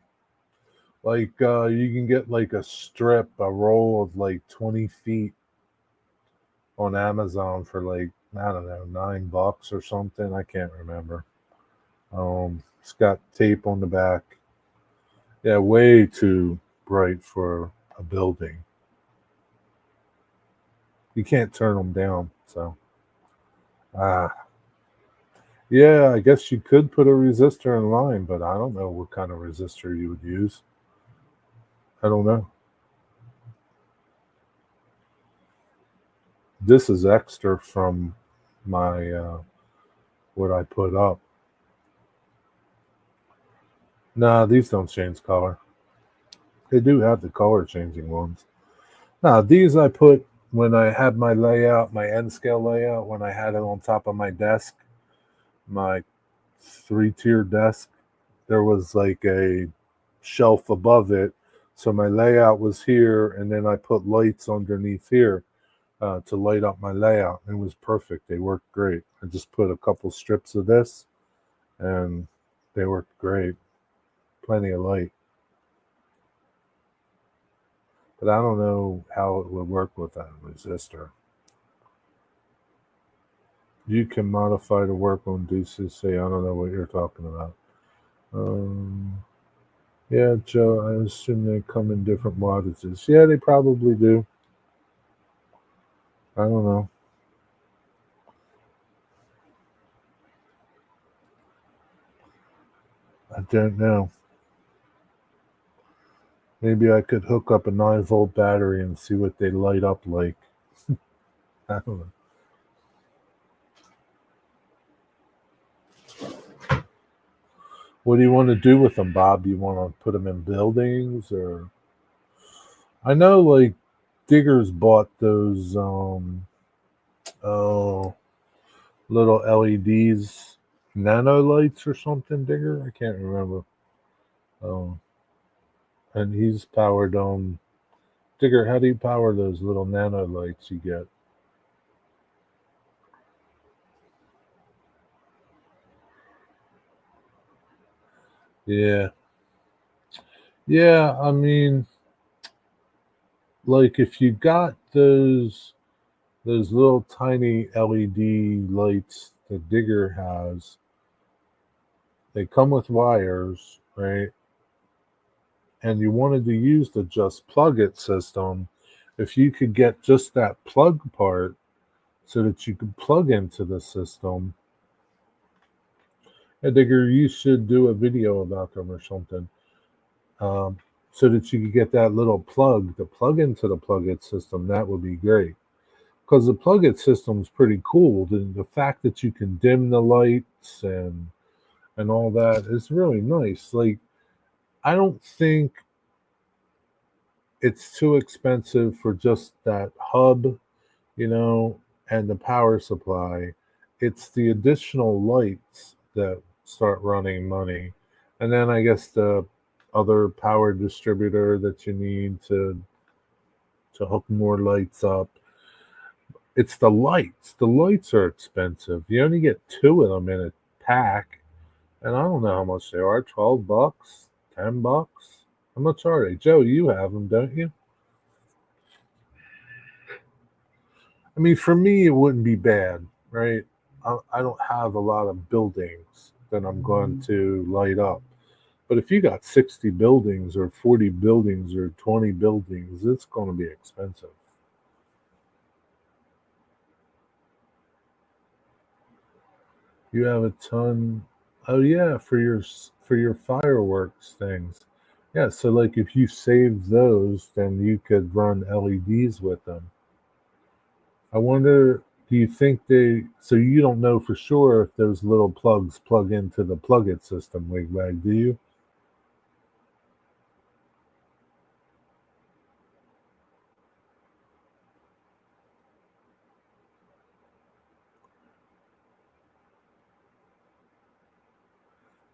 like you can get like a roll of like 20 feet on Amazon for like, I don't know, $9 or something. I can't remember. It's got tape on the back. Yeah, way too bright for a building. You can't turn them down. So, ah, yeah, I guess you could put a resistor in line, but I don't know what kind of resistor you would use. I don't know. This is extra from my what I put up. Nah, these don't change color. They do have the color changing ones. Nah, these I put when I had my layout, my N scale layout, when I had it on top of my desk, my 3-tier desk. There was like a shelf above it. So my layout was here, and then I put lights underneath here to light up my layout. It was perfect. They worked great. I just put a couple strips of this, and they worked great. Plenty of light. But I don't know how it would work with that resistor. You can modify to work on DCC. I don't know what you're talking about. Yeah, Joe, I assume they come in different wattages. Yeah, they probably do. I don't know. I don't know. Maybe I could hook up a 9-volt battery and see what they light up like. I don't know. What do you want to do with them, Bob? Do you want to put them in buildings, or? I know, like Diggers bought those oh, little LEDs, nano lights or something. Digger, I can't remember. Um, and he's powered on. Digger, how do you power those little nano lights you get? Yeah, yeah. I mean, like if you got those little tiny LED lights the Digger has, they come with wires, right? And you wanted to use the just plug it system, if you could get just that plug part so that you could plug into the system. Hey, Digger, you should do a video about them or something. So that you could get that little plug to plug into the plug it system. That would be great. Because the plug it system is pretty cool. The fact that you can dim the lights and all that is really nice. Like, I don't think it's too expensive for just that hub, and the power supply. It's the additional lights that start running money. And then I guess the other power distributor that you need to hook more lights up. It's the lights. The lights are expensive. You only get two of them in a pack, and I don't know how much they are. $12, $10. How much are they? Joe, you have them, don't you? I mean, for me, it wouldn't be bad, right? I don't have a lot of buildings that I'm going to light up. But if you got 60 buildings or 40 buildings or 20 buildings, it's going to be expensive. You have a ton. Oh yeah, for your fireworks things. Yeah, so like if you save those, then you could run LEDs with them. I wonder, do you think so you don't know for sure if those little plugs plug into the plug it system, Wigwag, do you?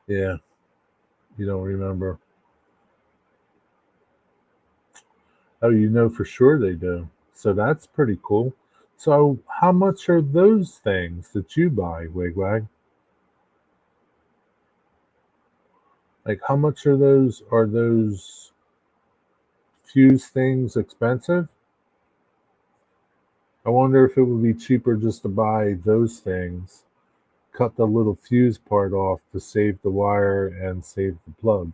Yeah, you don't remember. Oh, you know for sure they do. So that's pretty cool. So how much are those things that you buy, Wigwag? Like how much are those fuse things expensive? I wonder if it would be cheaper just to buy those things, cut the little fuse part off to save the wire and save the plug.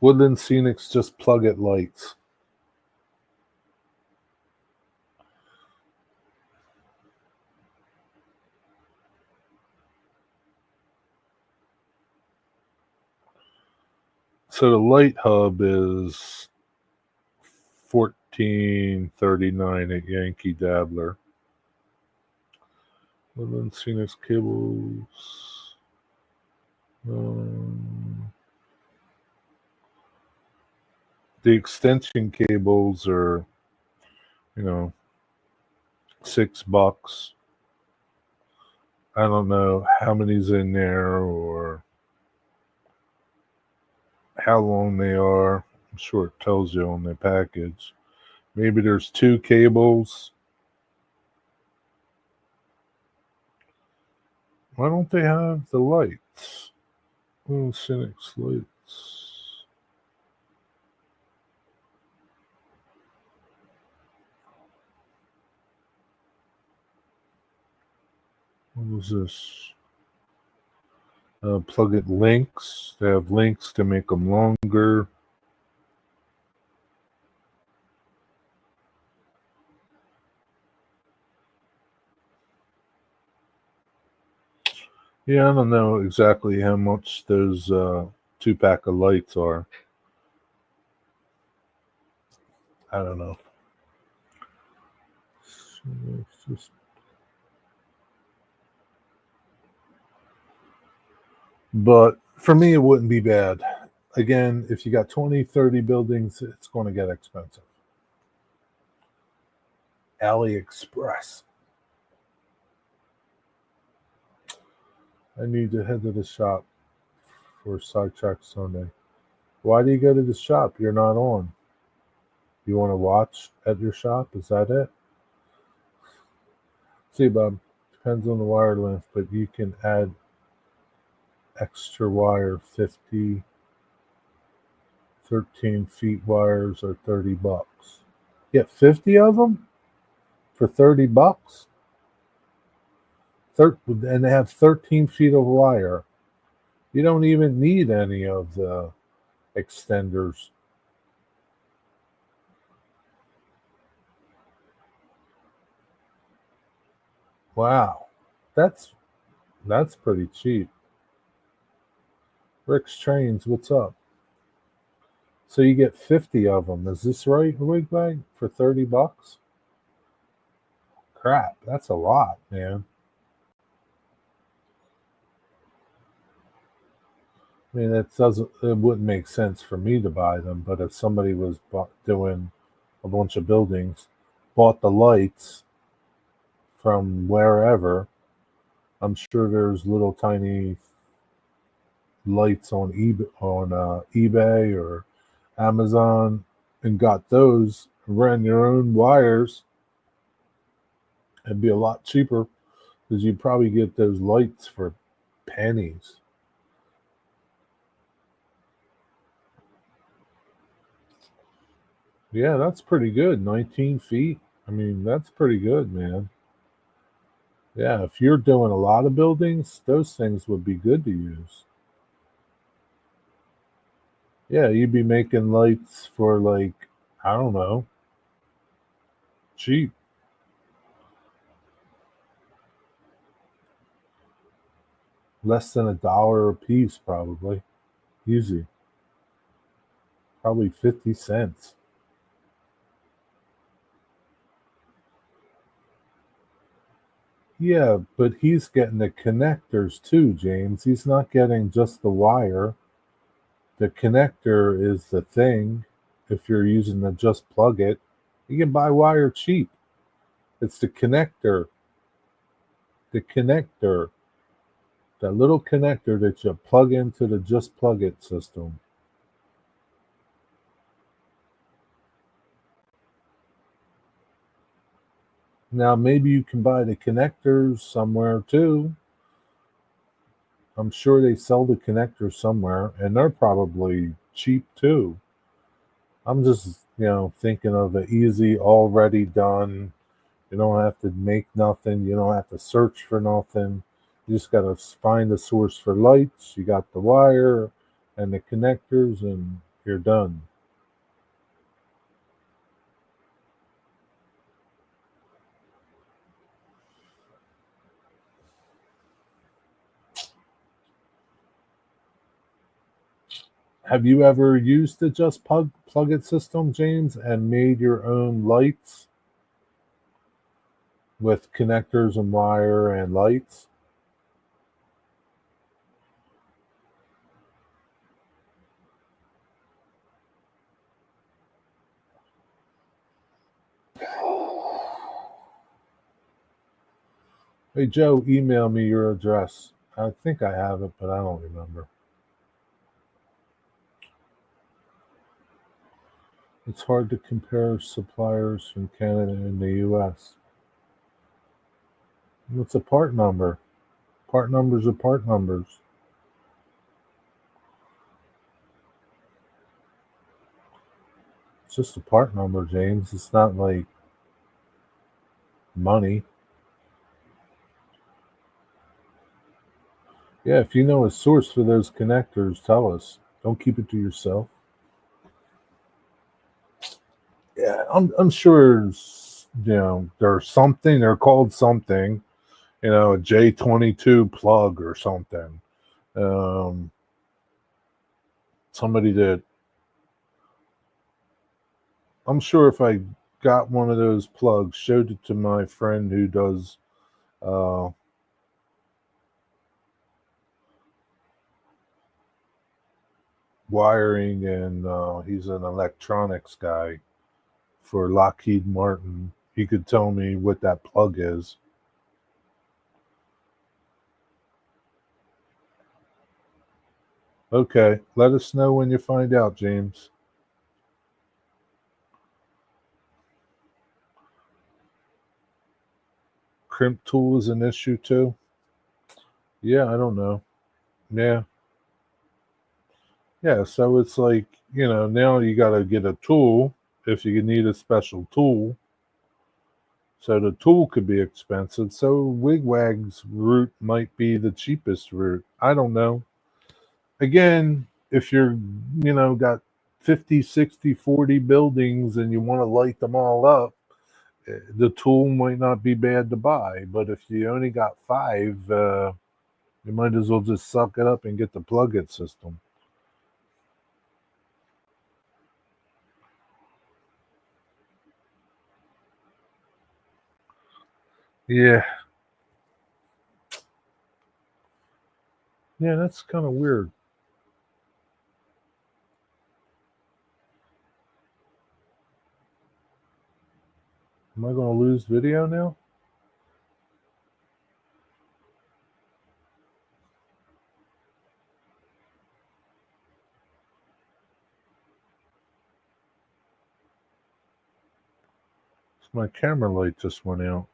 Woodland Scenics just plug it lights. So the light hub is 1439 at Yankee Dabbler. Woodland Scenics cables. The extension cables are, you know, $6. I don't know how many's in there or how long they are. I'm sure it tells you on the package. Maybe there's two cables. Why don't they have the lights? Oh, Cynic's lights. What was this? Plug it links. They have links to make them longer. Yeah, I don't know exactly how much those 2-pack of lights are. I don't know. But for me, it wouldn't be bad. Again, if you got 20, 30 buildings, it's going to get expensive. AliExpress. I need to head to the shop for Sidetrack Sunday. Why do you go to the shop? You're not on. You want to watch at your shop? Is that it? See, Bob, depends on the wire length, but you can add extra wire 50, 13 feet wires are $30. Get 50 of them for $30. And they have 13 feet of wire. You don't even need any of the extenders. Wow, that's pretty cheap. Rick's Trains, what's up? So you get 50 of them. Is this right, Wigbag? For $30? Crap, that's a lot, man. I mean, it wouldn't make sense for me to buy them, but if somebody was doing a bunch of buildings, bought the lights from wherever, I'm sure there's little tiny lights on eBay or Amazon, and got those, ran your own wires, it'd be a lot cheaper because you'd probably get those lights for pennies. Yeah, that's pretty good. 19 feet. I mean, that's pretty good, man. Yeah, if you're doing a lot of buildings, those things would be good to use. Yeah, you'd be making lights for like, I don't know, cheap. Less than $1 a piece, probably. Easy. Probably 50 cents. Yeah, but he's getting the connectors too, James. He's not getting just the wire. The connector is the thing. If you're using the just plug it, you can buy wire cheap. It's the connector. The connector. That little connector that you plug into the just plug it system. Now, maybe you can buy the connectors somewhere too. I'm sure they sell the connectors somewhere, and they're probably cheap too. I'm just, thinking of an easy, already done. You don't have to make nothing. You don't have to search for nothing. You just got to find the source for lights. You got the wire and the connectors, and you're done. Have you ever used the just plug it system, James, and made your own lights with connectors and wire and lights? Hey, Joe, email me your address. I think I have it, but I don't remember. It's hard to compare suppliers from Canada and the US. What's a part number? Part numbers are part numbers. It's just a part number, James. It's not like money. Yeah, if you know a source for those connectors, tell us. Don't keep it to yourself. Yeah, I'm sure there's something, they're called something, a J22 plug or something. Um, somebody that I'm sure if I got one of those plugs, showed it to my friend who does uh, wiring, and he's an electronics guy for Lockheed Martin, he could tell me what that plug is. Okay, let us know when you find out, James. Crimp tool is an issue too. Yeah, I don't know. Yeah. Yeah. So it's like, now you got to get a tool if you need a special tool. So the tool could be expensive. So Wigwag's route might be the cheapest route. I don't know. Again, if you're, got 50, 60, 40 buildings and you want to light them all up, the tool might not be bad to buy. But if you only got five, you might as well just suck it up and get the plug-it system. Yeah. Yeah, that's kind of weird. Am I going to lose video now? My camera light just went out.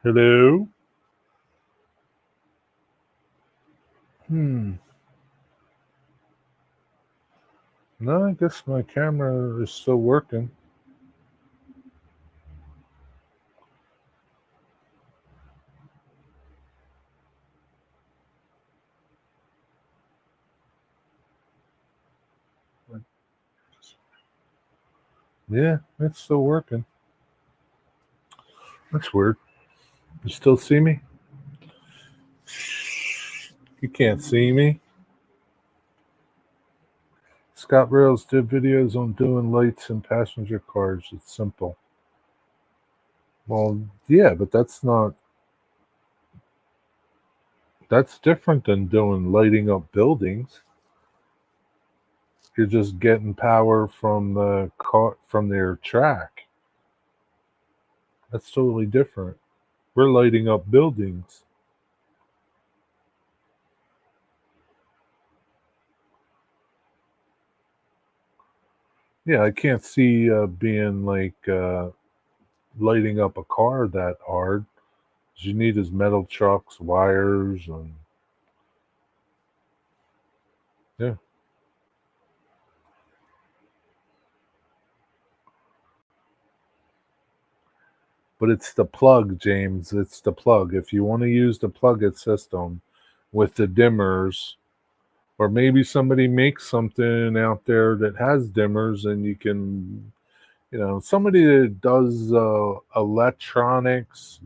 Hello? Hmm. No, I guess my camera is still working. Yeah, it's still working. That's weird. You still see me? You can't see me. Scott Rails did videos on doing lights in passenger cars. It's simple. Well, yeah, but that's different than doing lighting up buildings. You're just getting power from the car from their track. That's totally different. We're lighting up buildings. Yeah, I can't see being like lighting up a car that hard. What you need is metal trucks, wires, and yeah. But it's the plug, James. It's the plug. If you want to use the plug-it system with the dimmers, or maybe somebody makes something out there that has dimmers, and you can, somebody that does electronics,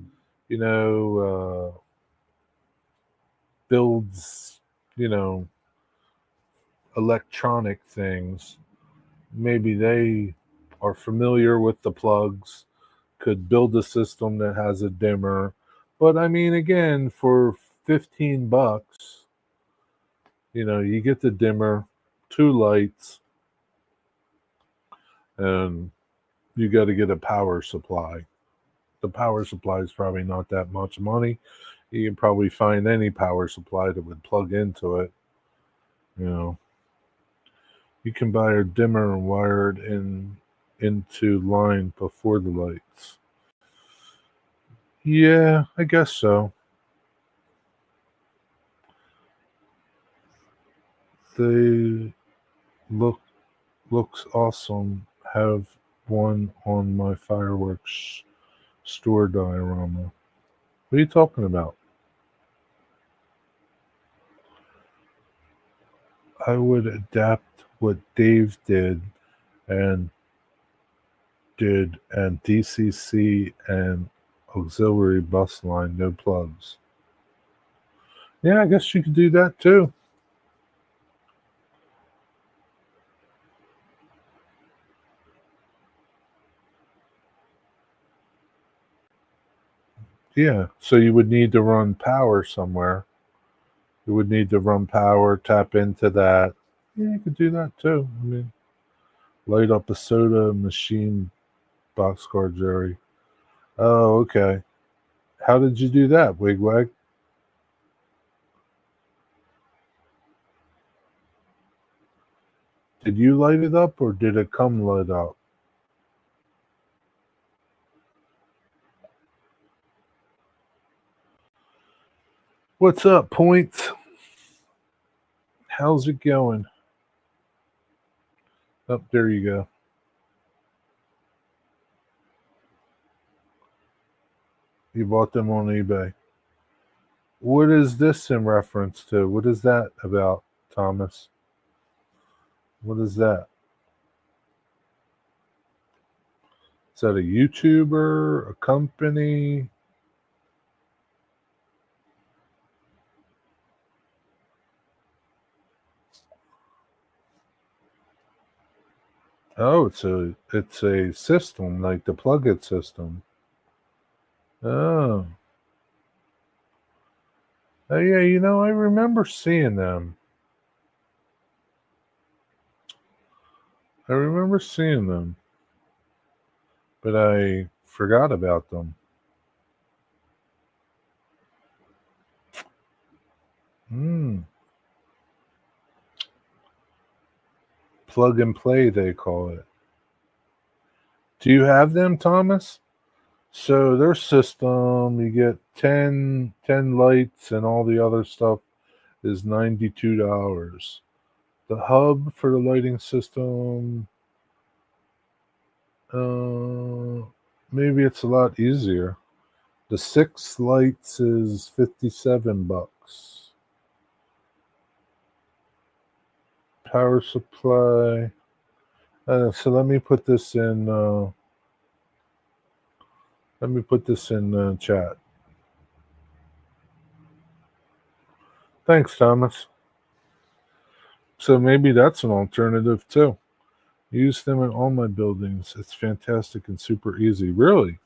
builds, you know, electronic things. Maybe they are familiar with the plugs, could build a system that has a dimmer. But I mean, again, for $15, you get the dimmer, two lights, and you got to get a power supply. The power supply is probably not that much money. You can probably find any power supply that would plug into it. You know, you can buy a dimmer and wire it into line before the lights. Yeah, I guess so. They look looks awesome. Have one on my fireworks store diorama. What are you talking about? I would adapt what Dave and and DCC and auxiliary bus line, no plugs. Yeah, I guess you could do that too. Yeah, so you would need to run power somewhere. You would need to run power, tap into that. Yeah, you could do that too. I mean, light up a soda machine boxcar, Jerry. Oh, okay. How did you do that, Wigwag? Did you light it up or did it come lit up? What's up, Points? How's it going? Up there you go. You bought them on eBay. What is this in reference to? What is that about, Thomas? What is that? Is that a YouTuber, a company? Oh, it's a system, like the plug-it system. Oh. Oh yeah, I remember seeing them. I remember seeing them, but I forgot about them. Plug and play, they call it. Do you have them, Thomas? So their system, you get 10 lights and all the other stuff is $92. The hub for the lighting system, maybe it's a lot easier. The 6 lights is $57. Power supply. So let me put this in. Let me put this in chat. Thanks, Thomas. So maybe that's an alternative too. Use them in all my buildings. It's fantastic and super easy. Really?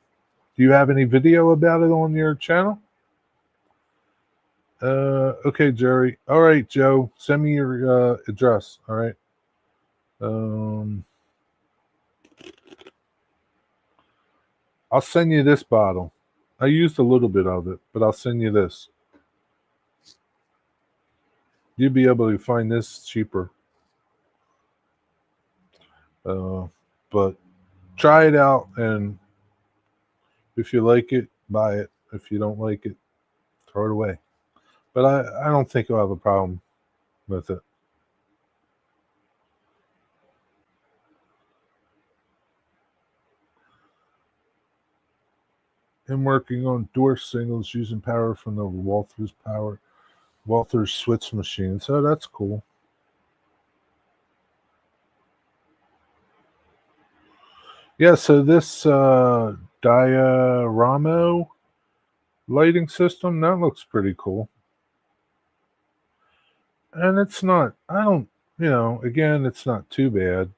Do you have any video about it on your channel? Okay, Jerry. All right, Joe. Send me your address. All right. I'll send you this bottle. I used a little bit of it, but I'll send you this. You'll be able to find this cheaper. But try it out, and if you like it, buy it. If you don't like it, throw it away. But I don't think you'll have a problem with it. I'm working on door singles using power from the Walther's switch machine. So that's cool. Yeah, so this diorama lighting system, that looks pretty cool. And it's not, again, it's not too bad.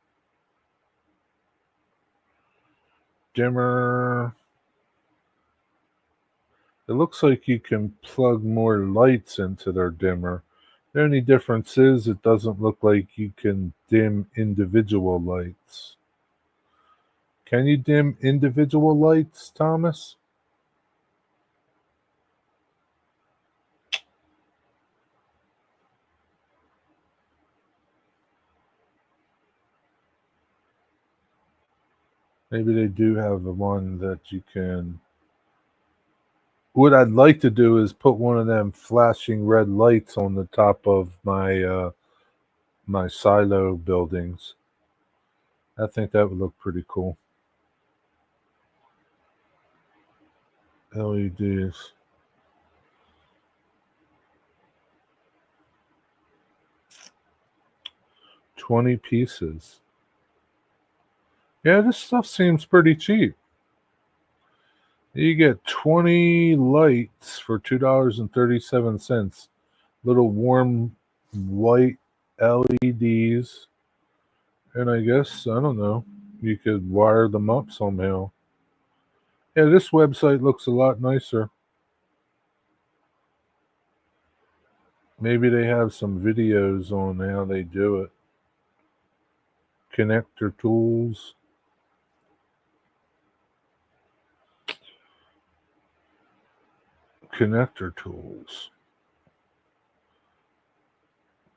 Dimmer. It looks like you can plug more lights into their dimmer. The only difference is it doesn't look like you can dim individual lights. Can you dim individual lights, Thomas? Maybe they do have the one that you can. What I'd like to do is put one of them flashing red lights on the top of my my silo buildings. I think that would look pretty cool. LEDs. $20 pieces. Yeah, this stuff seems pretty cheap. You get 20 lights for $2.37. Little warm white LEDs. And I guess, I don't know, you could wire them up somehow. Yeah, this website looks a lot nicer. Maybe they have some videos on how they do it. Connector tools. Connector tools.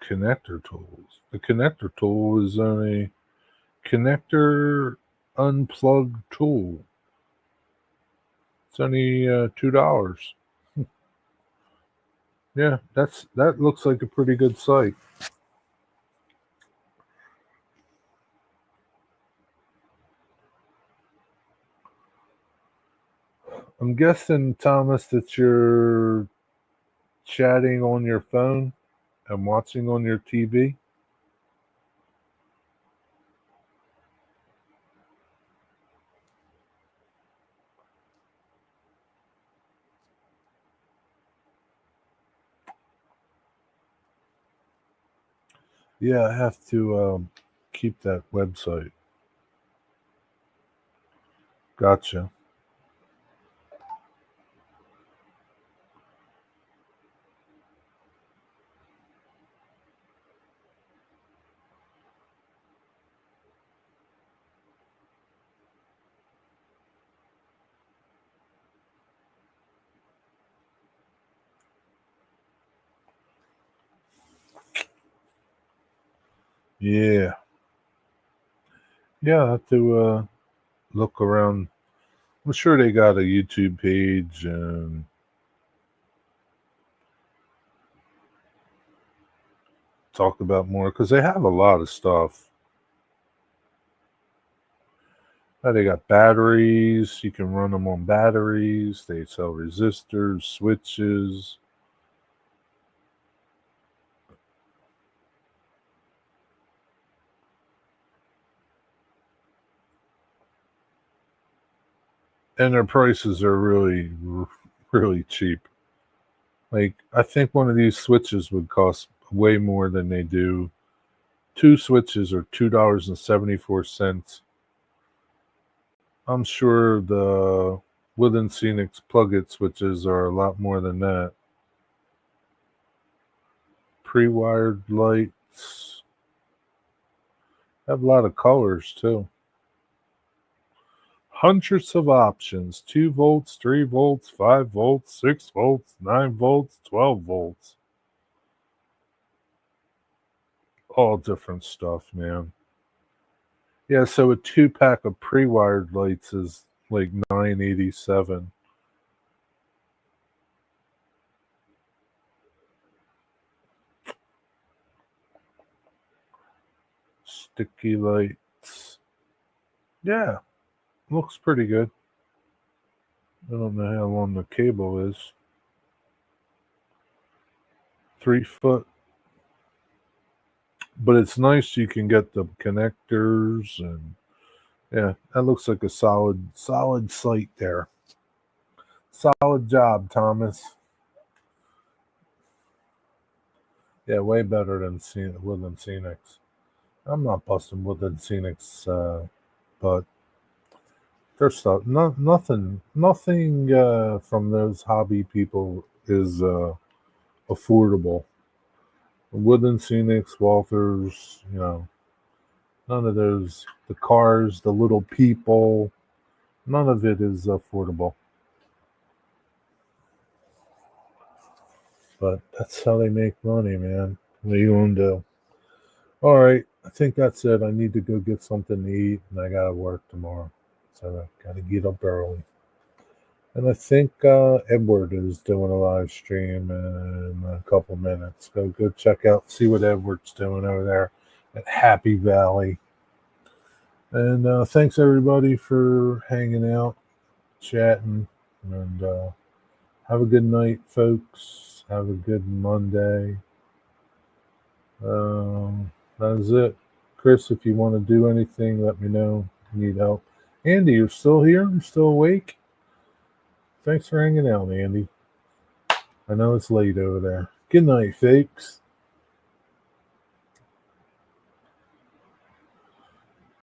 Connector tools. The connector tool is a connector unplug tool. It's only $2. Yeah, that looks like a pretty good site. I'm guessing, Thomas, that you're chatting on your phone and watching on your TV. Yeah, I have to keep that website. Gotcha. Yeah. Yeah, I have to look around. I'm sure they got a YouTube page and talk about more because they have a lot of stuff. They got batteries. You can run them on batteries. They sell resistors, switches. And their prices are really, really cheap. Like, I think one of these switches would cost way more than they do. Two switches are $2.74. I'm sure the Woodland Scenics plug-it switches are a lot more than that. Pre-wired lights have a lot of colors too. Hundreds of options: 2 volts, 3 volts, 5 volts, 6 volts, 9 volts, 12 volts. All different stuff, man. Yeah, so a 2-pack of pre-wired lights is like $9.87. Sticky lights. Yeah, looks pretty good. I don't know how long the cable is. 3 foot. But it's nice you can get the connectors, and yeah, that looks like a solid site there. Solid job, Thomas. Yeah, way better than Woodland Scenics. I'm not busting Woodland Scenics, but their stuff, nothing from those hobby people is affordable. Woodland Scenics, Walters, none of those. The cars, the little people, none of it is affordable. But that's how they make money, man. What are you gonna do? All right, I think that's it. I need to go get something to eat, and I gotta work tomorrow, so I gotta get up early. And I think Edward is doing a live stream in a couple minutes. Go check out, see what Edward's doing over there at Happy Valley. And thanks everybody for hanging out, chatting, and have a good night, folks. Have a good Monday. That is it. Chris, if you want to do anything, let me know. You need help. Andy, you're still here? You're still awake? Thanks for hanging out, Andy. I know it's late over there. Good night, folks.